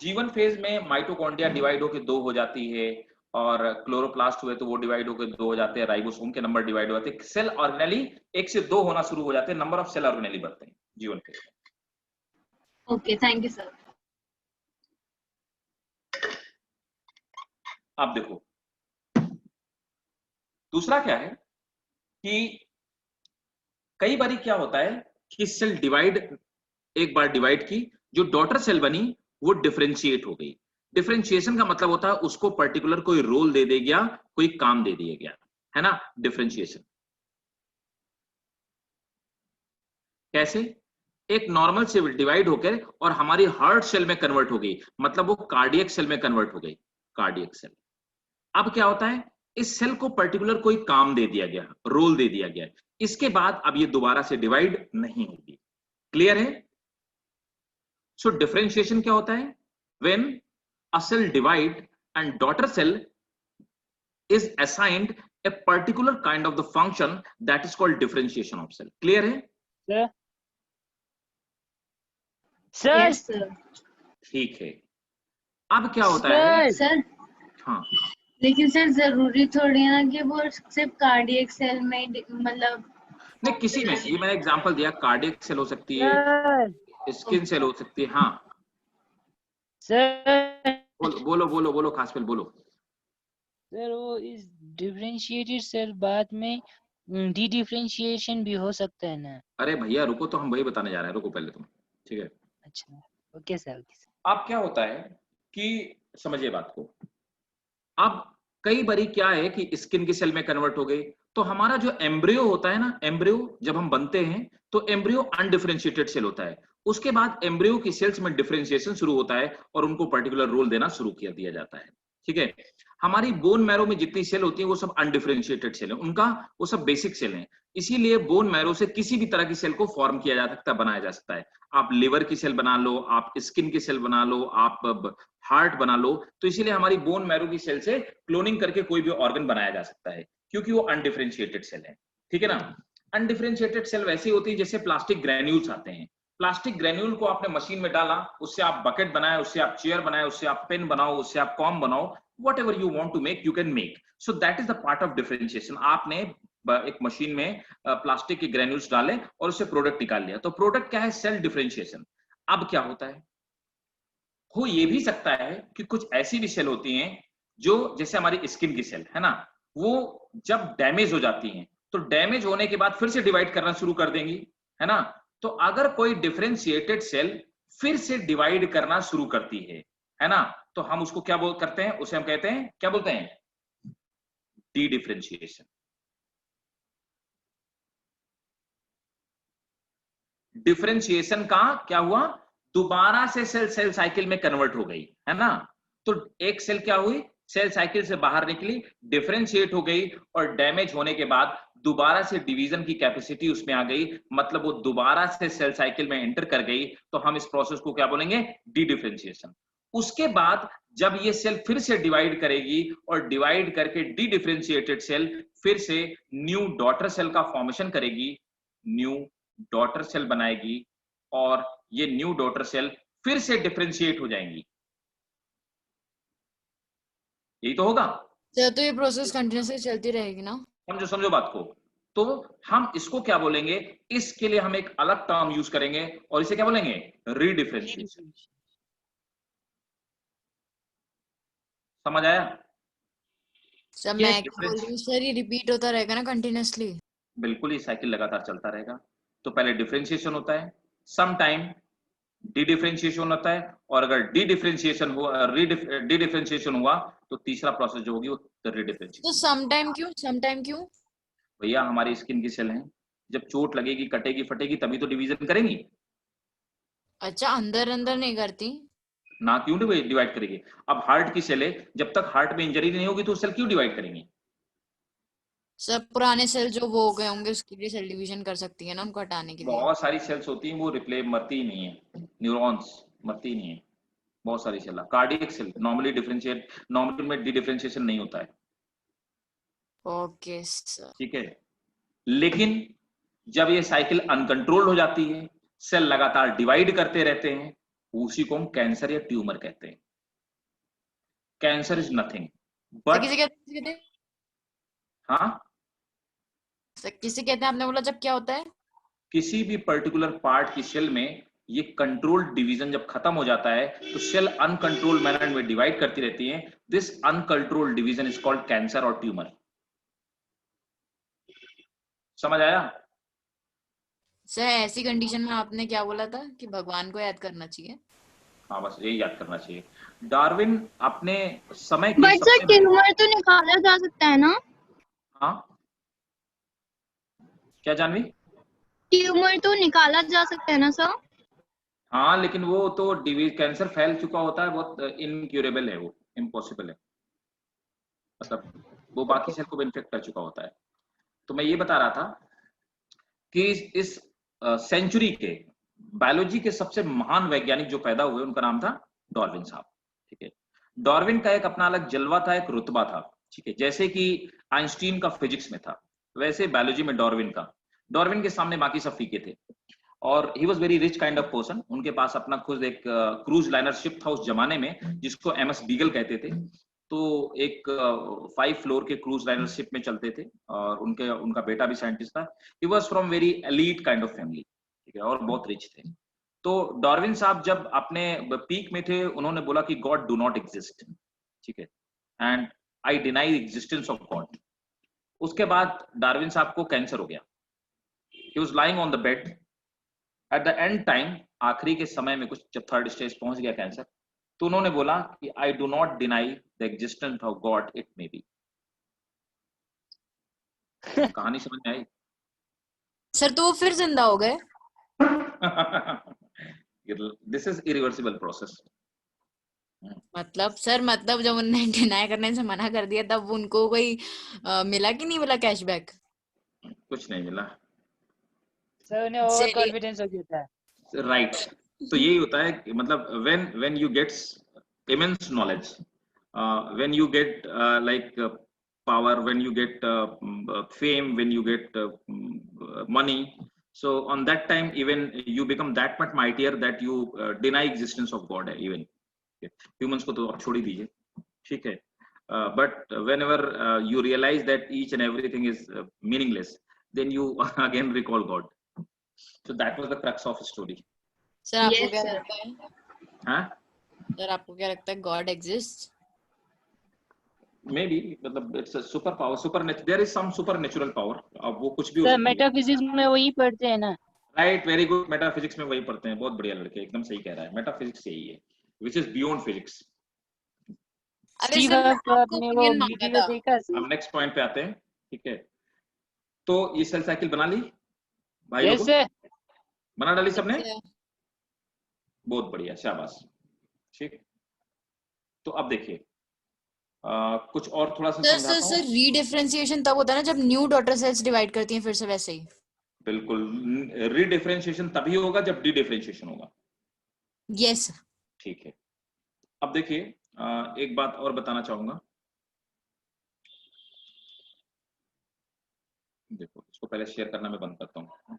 G1 फेज में माइटोकॉन्ड्रिया डिवाइड होकर 2 हो जाती है, और क्लोरोप्लास्ट हुए तो वो डिवाइड होकर 2 हो जाते हैं, राइबोसोम के नंबर डिवाइड हो जाते हैं, सेल ऑर्गेनेली 1 से 2 होना शुरू हो जाते हैं, नंबर ऑफ सेल ऑर्गेनेली बढ़ते हैं G1 फेज में। Okay, thank you sir. आप देखो दूसरा क्या है कि कई बार क्या होता है कि सेल डिवाइड, एक बार डिवाइड की, जो डॉटर सेल बनी वो डिफरेंशिएट हो गई। डिफरेंशिएशन का मतलब होता है उसको पर्टिकुलर कोई रोल दे दिया, कोई काम दे दिया गया, है ना। डिफरेंशिएशन कैसे, एक नॉर्मल सेल डिवाइड होकर और हमारी हार्ट सेल में कन्वर्ट हो गई, मतलब वो कार्डियक सेल में कन्वर्ट हो गई, कार्डियक सेल। अब क्या होता है, इस सेल को पर्टिकुलर कोई काम दे दिया गया, रोल दे दिया गया, इसके बाद अब ये दोबारा से डिवाइड नहीं होगी। क्लियर है? सो डिफरेंशिएशन क्या होता है, when a cell divide and daughter cell is assigned a particular kind of the function that is called differentiation of cell. Clear है? Sir yes sir. ठीक है। अब क्या होता है, सर हाँ लेकिन सर जरूरी थोड़ी है ना कि वो सिर्फ कार्डियक सेल में मतलब नहीं, किसी में, ये मैंने एग्जांपल दिया, कार्डियक सेल हो सकती है, स्किन सेल हो सकती है। हाँ सर बोलो बोलो बोलो खासपेल बोलो। सर वो इस डिफरेंशिएटेड सेल बाद में डी डिफरेंशिएशन भी हो सकता है ना? अरे भैया रुको, तो हम वही बताने जा रहे हैं, रुको पहले तुम, ठीक है। अच्छा ओके सर, ओके सर। अब क्या होता है कि समझिए बात को, अब कई बारी क्या है कि स्किन की सेल में कन्वर्ट हो गई, तो हमारा जो एम्ब्रियो होता है ना, एम्ब्रियो जब हम बनते हैं तो एम्ब्रियो अनडिफरेंशिएटेड सेल होता है, उसके बाद एम्ब्रियो की सेल्स में डिफरेंशिएशन शुरू होता है और उनको पर्टिकुलर रोल देना शुरू किया दिया जाता है। ठीक है, हमारी बोन मैरो में जितनी सेल होती है वो सब अनडिफरेंशिएटेड सेल है, उनका वो सब बेसिक सेल हैं, इसीलिए बोन मैरो से किसी भी तरह की सेल को फॉर्म किया जा सकता है, बनाया जा सकता है। आप लिवर की सेल बना लो, आप स्किन की सेल बना लो, आप हार्ट बना लो, तो इसीलिए हमारी बोन मैरो की सेल से क्लोनिंग करके कोई भी ऑर्गन बनाया जा सकता है, क्योंकि वो अनडिफरेंशिएटेड सेल है। ठीक है ना। अनडिफरेंशिएटेड सेल वैसी होती है जैसे प्लास्टिक ग्रैन्यूल्स आते हैं, प्लास्टिक ग्रेन्यूल को आपने मशीन में डाला, उससे आप बकेट बनाए, उससे आप चेयर बनाए, उससे आप पेन बनाओ, उससे आप कॉम बनाओ, whatever you want to make you can make. So that is the part of differentiation. आपने एक मशीन में प्लास्टिक के ग्रेन्यूल्स डाले और उससे प्रोडक्ट निकाल लिया, तो प्रोडक्ट क्या है? Cell differentiation. अब क्या होता है, हो ये भी सकता है कि कुछ ऐसी भी सेल होती हैं जो जैसे हमारी स्किन की सेल है ना, वो जब डैमेज हो जाती हैं तो डैमेज होने के बाद फिर से डिवाइड करना शुरू कर देंगी, है ना। तो अगर कोई डिफरेंशिएटेड सेल फिर से डिवाइड करना शुरू करती है ना, तो हम उसको क्या करते हैं? उसे हम कहते हैं, क्या बोलते हैं? D differentiation. डिफरेंशिएशन का क्या हुआ? दोबारा से सेल साइकिल में कन्वर्ट हो गई, है ना। तो एक सेल क्या हुई? सेल साइकिल से बाहर निकली, डिफरेंशिएट हो गई, और डैमेज होने के बाद दोबारा से डिवीजन की कैपेसिटी उसमें आ गई, मतलब वो दोबारा से सेल साइकिल में एंटर कर गई। तो हम इस प्रोसेस को क्या बोलेंगे? D differentiation. उसके बाद जब ये सेल फिर से डिवाइड करेगी और डिवाइड करके डी डिफरेंशिएटेड सेल फिर से न्यू डॉटर सेल का फॉर्मेशन करेगी, न्यू डॉटर सेल बनाएगी, और ये न्यू डॉटर सेल फिर से डिफरेंशिएट हो जाएंगी। यही तो होगा। तो ये प्रोसेस कंटिन्यूअसली चलती रहेगी ना? समझो बात को। तो हम इसको क्या बोलेंगे? इसके लिए हम एक अलग टर्म यूज करेंगे और इसे क्या बोलेंगे? रीडिफरेंशिएशन। समझ आया? सर मैं क्या बोल रही हूँ सर, ये रिपीट होता रहेगा ना कंटिन्यूअसली? बिल्कुल, ये साइकिल लगातार चलता रहेगा। तो पहले डिफरेंशिएशन होता है, सम टाइम डी डिफरेंशिएशन होता है, और अगर डी डिफरेंशिएशन हुआ तो तीसरा प्रोसेस जो होगी वो रीडिफरेंशिएशन। तो सम टाइम क्यों? भैया हमारी स्किन की सेल हैं, जब चोट लगेगी, कटेगी, फटेगी, तभी तो डिवीजन करेंगी। अच्छा, अंदर नहीं करती ना, क्यों डिवाइड करेगी? अब हार्ट की सेल है, जब तक हार्ट में इंजरी नहीं होगी तो सेल क्यों डिवाइड करेंगी? सब पुराने सेल जो वो हो गए होंगे उसके लिए सेल डिवीजन कर सकती है ना, उनको हटाने के लिए। बहुत सारी सेल्स होती हैं, वो मरती ही नहीं है। न्यूरॉन्स मरती ही नहीं है, बहुत सारी सेल। कार्डियक सेल नॉर्मली में डी डिफरेंशिएशन नहीं होता है। ओके सर, ठीक है। लेकिन जब ये साइकिल अनकंट्रोल्ड हो जाती है, सेल लगातार डिवाइड करते रहते हैं, उसी को हम कैंसर या ट्यूमर कहते हैं। कैंसर इज नथिंग बट, किसे कहते हैं? हाँ किसे कहते हैं आपने बोला? जब क्या होता है? किसी भी पर्टिकुलर पार्ट की सेल में ये कंट्रोल्ड डिवीजन जब खत्म हो जाता है तो सेल अनकंट्रोल्ड मैनर में डिवाइड करती रहती है। This uncontrolled division is called cancer और ट्यूमर। समझ आया? सर ऐसी कंडीशन में आपने क्या बोला था कि भगवान को याद करना चाहिए? हाँ, बस यही याद करना चाहिए। डार्विन अपने समय की बट सर ट्यूमर तो निकाला जा सकता है ना? हाँ, क्या जानवी? ट्यूमर तो निकाला जा सकता है ना सर? हाँ, लेकिन वो तो कैंसर फैल चुका होता है, बहुत इनक्यूरेबल है, वो इम्पॉसिबल है, मतलब वो बाकी सेल को इन्फेक्ट कर चुका होता है। तो मैं ये बता रहा था कि इस सेंचुरी के बायोलॉजी के सबसे महान वैज्ञानिक जो पैदा हुए उनका नाम था डार्विन साहब। ठीक है, डार्विन का एक अपना अलग जलवा था, एक रुतबा था। ठीक है, जैसे कि आइंस्टीन का फिजिक्स में था, वैसे बायोलॉजी में डार्विन के सामने बाकी सब फीके थे। और he was very rich kind of person. उनके पास अपना खुद एक क्रूज लाइनर शिप था उस जमाने में, जिसको MS बीगल कहते थे। तो एक 5 फ्लोर के क्रूज लाइनर शिप में चलते थे, और उनका बेटा भी साइंटिस्ट था। He was from very elite kind of family, ठीक है, और बहुत रिच थे। तो डार्विन साहब जब अपने पीक में थे, उन्होंने बोला कि गॉड डू नॉट एग्जिस्ट, ठीक है, and I deny existence of God. उसके बाद डार्विन साहब को कैंसर हो गया। He was lying on the bed at the end time, आखिरी के समय में कुछ जब 3rd स्टेज पहुंच गया कैंसर, तो उन्होंने बोला कि I do not deny the existence of God, it may B. कहानी समझ में आई? सर तो वो फिर जिंदा हो गए? This is irreversible process. मतलब सर, मतलब जब उन्होंने डिनाई करने से मना कर दिया तब उनको कोई मिला कि नहीं मिला कैशबैक? कुछ नहीं मिला सर, उन्हें ओवर कॉन्फिडेंस हो गया था। राइट। तो यही होता है कि मतलब when you get immense knowledge, when you get like power, when you get fame, when you get money, So on that time even you become that much mightier that you deny existence of God even. Humans को तो आप छोड़ ही दीजिए, ठीक है, but whenever you realize that each and everything is meaningless, then you again recall God. So that was the crux of the story. Sir आपको Yes, क्या sir. लगता है, हाँ, सर आपको क्या लगता है गॉड एग्जिस्ट? maybe मतलब it's a super power, there is some supernatural power. अब वो कुछ भी हो सर सकती है. मेटाफिजिक्स में वही पढ़ते हैं ना? राइट, वेरी गुड, मेटाफिजिक्स में वही पढ़ते हैं, बहुत बढ़िया लड़के, एकदम सही कह रहा है, मेटाफिजिक्स यही है, विच इज बियॉन्ड फिजिक्स. अरे स्टीव सर हॉक आपको आपने वो ओपिनियन मांगा वीडियो था। देखा? अब नेक्स्ट पॉइंट पे आते हैं, ठीक है, तो ये सेल साइकिल बना ली भाई यस लोगों, सर। बना डाली सबने, Yes, sir. बहुत बढ़िया, शाबाश, ठीक. तो अब देखिए कुछ और थोड़ा सा सर समझाता हूँ. रीडिफरेंशिएशन तब होता है ना जब न्यू डॉटर सेल्स डिवाइड करती हैं फिर से वैसे ही। बिल्कुल, रीडिफरेंशिएशन तभी होगा जब डी-डिफरेंशिएशन होगा. यस ठीक है, अब देखिए एक बात और बताना चाहूंगा. देखो इसको पहले शेयर करना मैं बंद करता हूँ.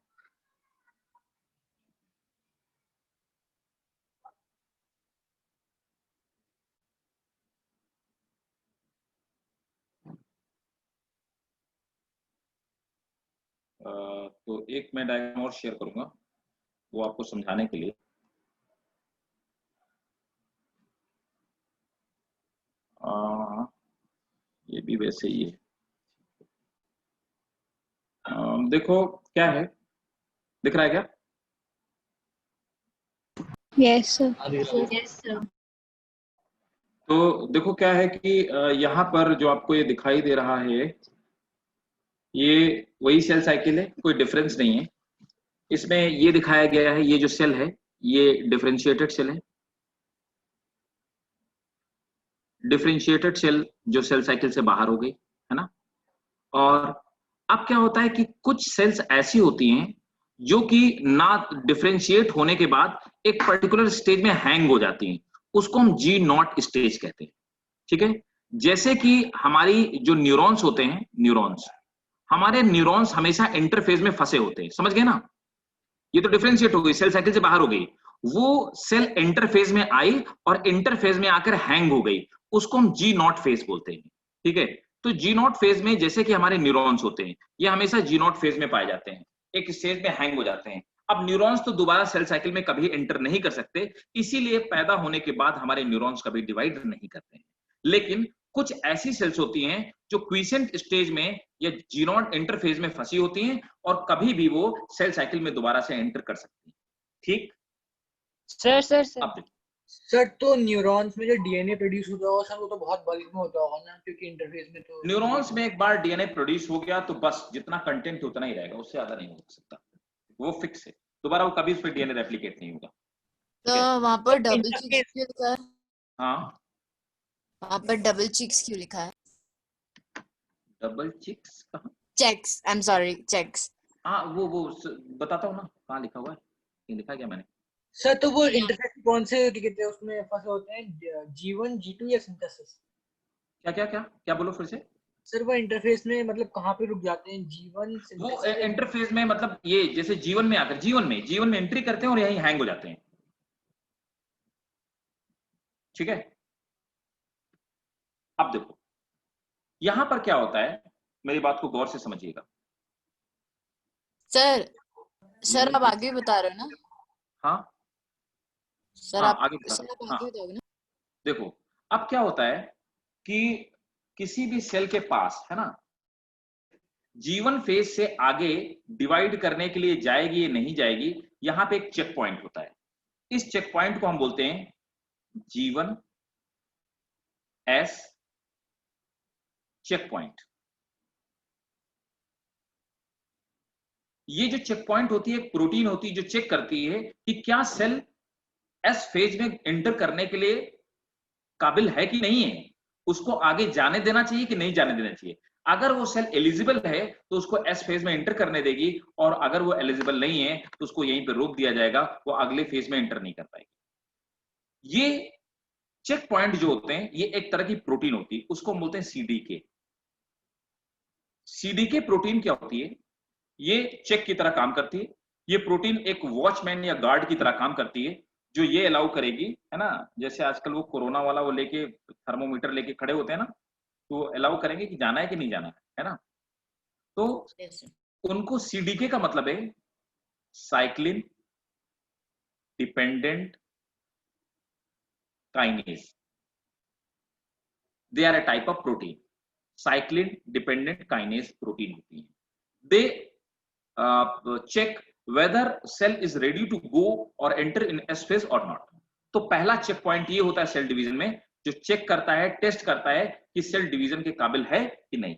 तो एक मैं डायग्राम और शेयर करूंगा वो आपको समझाने के लिए. ये भी वैसे ही है. देखो क्या है, दिख रहा है क्या? Yes, sir. Yes, sir. तो देखो क्या है कि यहाँ पर जो आपको ये दिखाई दे रहा है ये वही सेल साइकिल है, कोई डिफरेंस नहीं है इसमें. ये दिखाया गया है, ये जो सेल है ये डिफरेंशिएटेड सेल है, डिफरेंशिएटेड सेल जो सेल साइकिल से बाहर हो गई है ना. और अब क्या होता है कि कुछ सेल्स ऐसी होती हैं जो कि ना डिफरेंशिएट होने के बाद एक पर्टिकुलर स्टेज में हैंग हो जाती हैं, उसको हम जी नॉट स्टेज कहते हैं. ठीक है, जैसे कि हमारी जो न्यूरॉन्स होते हैं, हमारे न्यूरॉन्स हमेशा इंटरफेज में फंसे होते हैं, समझ गए ना. ये तो डिफरेंशिएट हो गई, सेल साइकिल से बाहर हो गई, वो सेल इंटरफेज में आई और इंटरफेज में आकर हैंग हो गई, उसको हम जी नॉट फेज बोलते हैं. ठीक है, तो जी नॉट फेज में जैसे कि हमारे न्यूरॉन्स होते हैं ये हमेशा जी नॉट फेज में पाए जाते हैं, एक स्टेज में हैंग हो जाते हैं. अब न्यूरॉन्स तो दोबारा सेल साइकिल में कभी एंटर नहीं कर सकते, इसीलिए पैदा होने के बाद हमारे न्यूरॉन्स कभी डिवाइड नहीं करते हैं. लेकिन कुछ ऐसी सेल्स होती हैं जो क्वीसेंट स्टेज में या जी नॉट इंटरफेज में फंसी होती हैं और कभी भी वो सेल साइकिल में दोबारा से एंटर कर सकती हैं. ठीक सर सर सर अब देखिए, सर तो न्यूरॉन्स में जो डीएनए प्रोड्यूस होता होगा सर वो तो बहुत बल्क में होता होगा ना, क्योंकि इंटरफेस में तो न्यूरॉन्स में एक बार डीएनए प्रोड्यूस हो गया तो बस जितना कंटेंट उतना ही रहेगा, उससे ज्यादा नहीं हो सकता, वो फिक्स है, दोबारा वो कभी उस पर डीएनए रेप्लिकेट नहीं होगा. तो वहां पर डबल चिक्स क्यों लिखा है? हाँ, वहां पर डबल चिक्स क्यों लिखा है? डबल चिक्स कहाँ? Checks, I am sorry, checks. हाँ वो बताता हूँ ना कहाँ लिखा हुआ है, ये लिखा क्या मैंने. सर तो वो इंटरफेस कौन से क्या कहते हैं उसमें फंसे होते हैं, G1 G2 या सिंथेसिस? क्या क्या क्या क्या बोलो फिर से. सर वो इंटरफेस में मतलब कहाँ पे रुक जाते हैं, G1 वो सिंथेसिस? इंटरफेस में मतलब ये जैसे जीवन में आकर जीवन में एंट्री करते हैं और यहीं हैंग हो जाते हैं. ठीक है, अब देखो यहां पर क्या होता है, मेरी बात को गौर से समझिएगा. सर आप आगे बता रहे हो ना? हाँ सर हाँ, आप आगे बता. सर आप हाँ, आगे बताओगे ना? देखो अब क्या होता है कि किसी भी सेल के पास है ना, जीवन फेज से आगे डिवाइड करने के लिए जाएगी या नहीं जाएगी, यहां पे एक चेक पॉइंट होता है. इस चेक पॉइंट को हम बोलते हैं जीवन एस चेक पॉइंट. ये जो चेक पॉइंट होती है एक प्रोटीन होती है जो चेक करती है कि क्या सेल एस फेज में एंटर करने के लिए काबिल है कि नहीं है, उसको आगे जाने देना चाहिए कि नहीं जाने देना चाहिए. अगर वो सेल एलिजिबल है तो उसको एस फेज में एंटर करने देगी, और अगर वो एलिजिबल नहीं है तो उसको यहीं पे रोक दिया जाएगा, वो अगले फेज में एंटर नहीं कर पाएगी. ये चेक पॉइंट जो होते हैं ये एक तरह की प्रोटीन होती है, उसको हम बोलते हैं सीडीके. सीडीके प्रोटीन क्या होती है, ये चेक की तरह काम करती है. ये प्रोटीन एक वॉचमैन या गार्ड की तरह काम करती है, जो ये अलाउ करेगी, है ना, जैसे आजकल वो कोरोना वाला वो लेके थर्मोमीटर लेके खड़े होते हैं ना, तो अलाउ करेंगे कि जाना है कि नहीं जाना है ना। तो Yes, sir. उनको सीडीके का मतलब है cyclin dependent kinase, they are a type of protein, cyclin dependent kinase protein होती है। They check whether cell is ready to go और एंटर इन एस फेज और नॉट। तो पहला चेक पॉइंट ये होता है सेल डिवीजन में, जो चेक करता है, टेस्ट करता है कि सेल डिवीजन के काबिल है कि नहीं।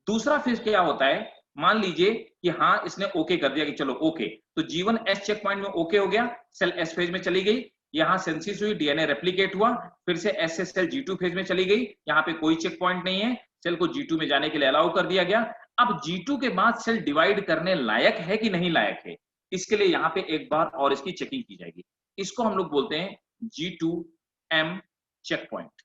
दूसरा फेज क्या होता है, मान लीजिए कि हाँ इसने ओके कर दिया कि चलो ओके, तो जीवन एस चेक पॉइंट में ओके हो गया, सेल एस फेज में चली गई, यहां सेंसिस हुई, डीएनए रेप्लिकेट हुआ, फिर से एस से सेल G2 फेज में चली गई, यहाँ पे कोई चेक पॉइंट नहीं है, सेल को G2 में जाने के लिए अलाउ कर दिया गया। अब G2 के बाद सेल डिवाइड करने लायक है कि नहीं लायक है, इसके लिए यहाँ पे एक बार और इसकी चेकिंग की जाएगी। इसको हम लोग बोलते हैं G2M चेक पॉइंट।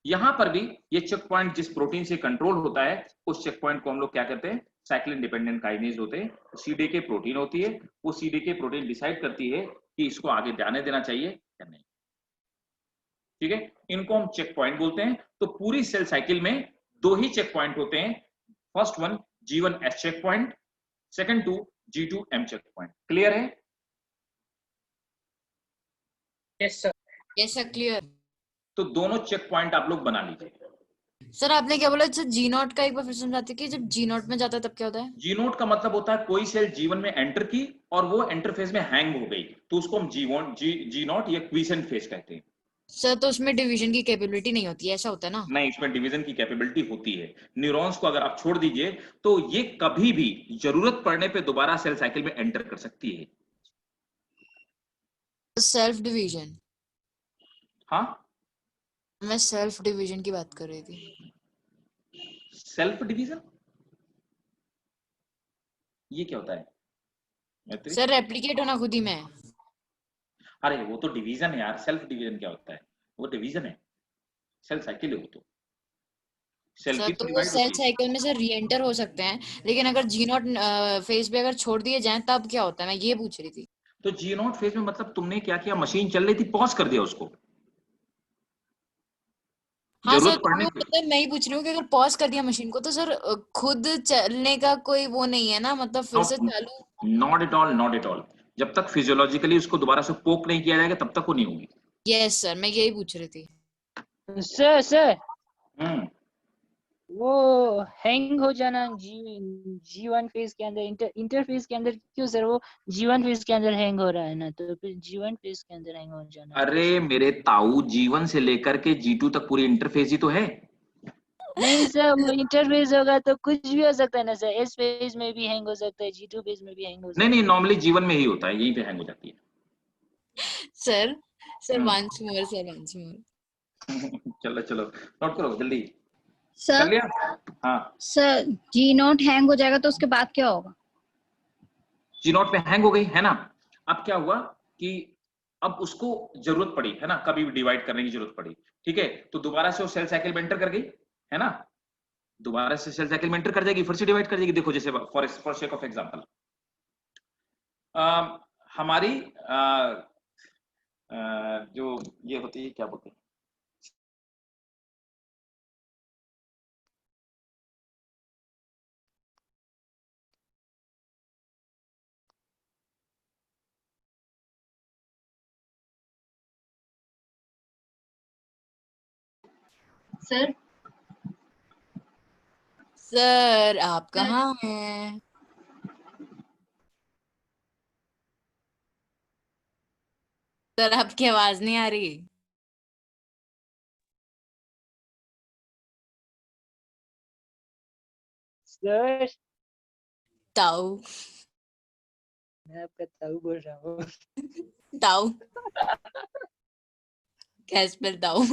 यहां पर भी ये चेक पॉइंट जिस प्रोटीन से कंट्रोल होता है, उस चेक पॉइंट को हम लोग क्या कहते हैं, साइक्लिन डिपेंडेंट काइनेज होते हैं, सीडीके प्रोटीन होती है। वो सीडीके प्रोटीन डिसाइड करती है कि इसको आगे जाने देना चाहिए या नहीं, ठीक है, इनको हम चेक पॉइंट बोलते हैं। तो पूरी सेल साइकिल में दो ही चेक पॉइंट होते हैं, first one G1S check point, second two G2M check point. Clear है? Yes sir. Yes, sir, clear. तो दोनों चेक पॉइंट आप लोग बना लीजिए। सर आपने क्या बोला, अच्छा जी नॉट का एक बार फिर समझाते कि जब जी नॉट में जाता है तब क्या होता है? जी नोट का मतलब होता है कोई सेल जीवन में एंटर की और वो एंटर फेज में हैंग हो गई, तो उसको हम जी नॉट या क्वीसेंट फेज कहते हैं। सर तो उसमें डिवीजन की कैपेबिलिटी नहीं होती है, ऐसा होता है ना? नहीं, इसमें डिवीजन की कैपेबिलिटी होती है। न्यूरॉन्स को अगर आप छोड़ दीजिए तो ये कभी भी जरूरत पड़ने पे दोबारा सेल साइकिल में एंटर कर सकती है। सेल्फ डिवीजन, हाँ, मैं सेल्फ डिवीजन की बात कर रही थी। सेल्फ डिवीजन ये क्या होता है मैत्री? सर रेप्लिकेट होना खुद ही में। अरे वो तो डिवीजन है यार, सेल्फ डिवीजन क्या होता है, वो डिवीजन है, सेल साइकिल है वो तो, सेल सर की तो वो डिवाइड सेल होती है। साइकिल में से री एंटर हो सकते हैं, लेकिन अगर जी नॉट फेज पे अगर छोड़ दिए जाएं तब क्या होता है, मैं ये पूछ रही थी। तो जी नॉट फेज में मतलब तुमने क्या किया, मशीन चल रही थी, पॉज कर दिया उसको, हाँ सर, जरूरत तो पड़ने वो पे। मतलब मैं ही पूछ रही हूँ कि अगर पॉज कर दिया मशीन को तो सर खुद चलने का कोई वो नहीं है ना, मतलब फिर से चालू। Not at all, not at all, जब तक फिजियोलॉजिकली उसको दोबारा से पोक नहीं किया जाएगा तब तक वो नहीं होगी। यस सर, मैं यही पूछ रही थी। सर हम्म, वो हैंग हो जाना G1 फेज के अंदर, इंटरफेस के अंदर क्यों सर? वो G1 फेज के अंदर हैंग हो रहा है ना, तो फिर G1 फेज के अंदर हैंग हो जाना अरे कैसे? मेरे ताऊ, जीवन से लेकर के G2 तक पूरी इंटरफेस ही तो है। नहीं सर, वो इंटरफेस होगा तो कुछ भी हो सकता है ना सर, एस फेज में भी हैंग हो सकता है, G2 फेज में भी हैंग हो सकता नहीं है। नहीं, नॉर्मली जीवन में ही होता है, यहीं पे हैंग हो जाती है। Sir sir hmm. Once more sir, once more. चलो चलो नोट करो जल्दी, कर सर लिया? हाँ, सर जी नोट हैंग हो जाएगा तो उसके बाद क्या होगा? जी नॉट पे हैंग हो गई है ना। अब क्या हुआ कि अब उसको जरूरत पड़ी है ना, कभी भी डिवाइड करने की जरूरत पड़ी, ठीक है, तो दोबारा से वो सेल साइकिल में एंटर कर गई है ना, दोबारा से सेल साइकिल में एंटर कर जाएगी, फिर से डिवाइड कर जाएगी। देखो जैसे फॉर सेक ऑफ एग्जांपल, हमारी जो ये होती है क्या बोलते हैं, सर सर आप कहाँ हैं? सर आपकी आवाज नहीं आ रही। सर ताऊ, मैं आपका ताऊ बोल रहा हूँ। ताऊ, कैसे स्पेल ताऊ?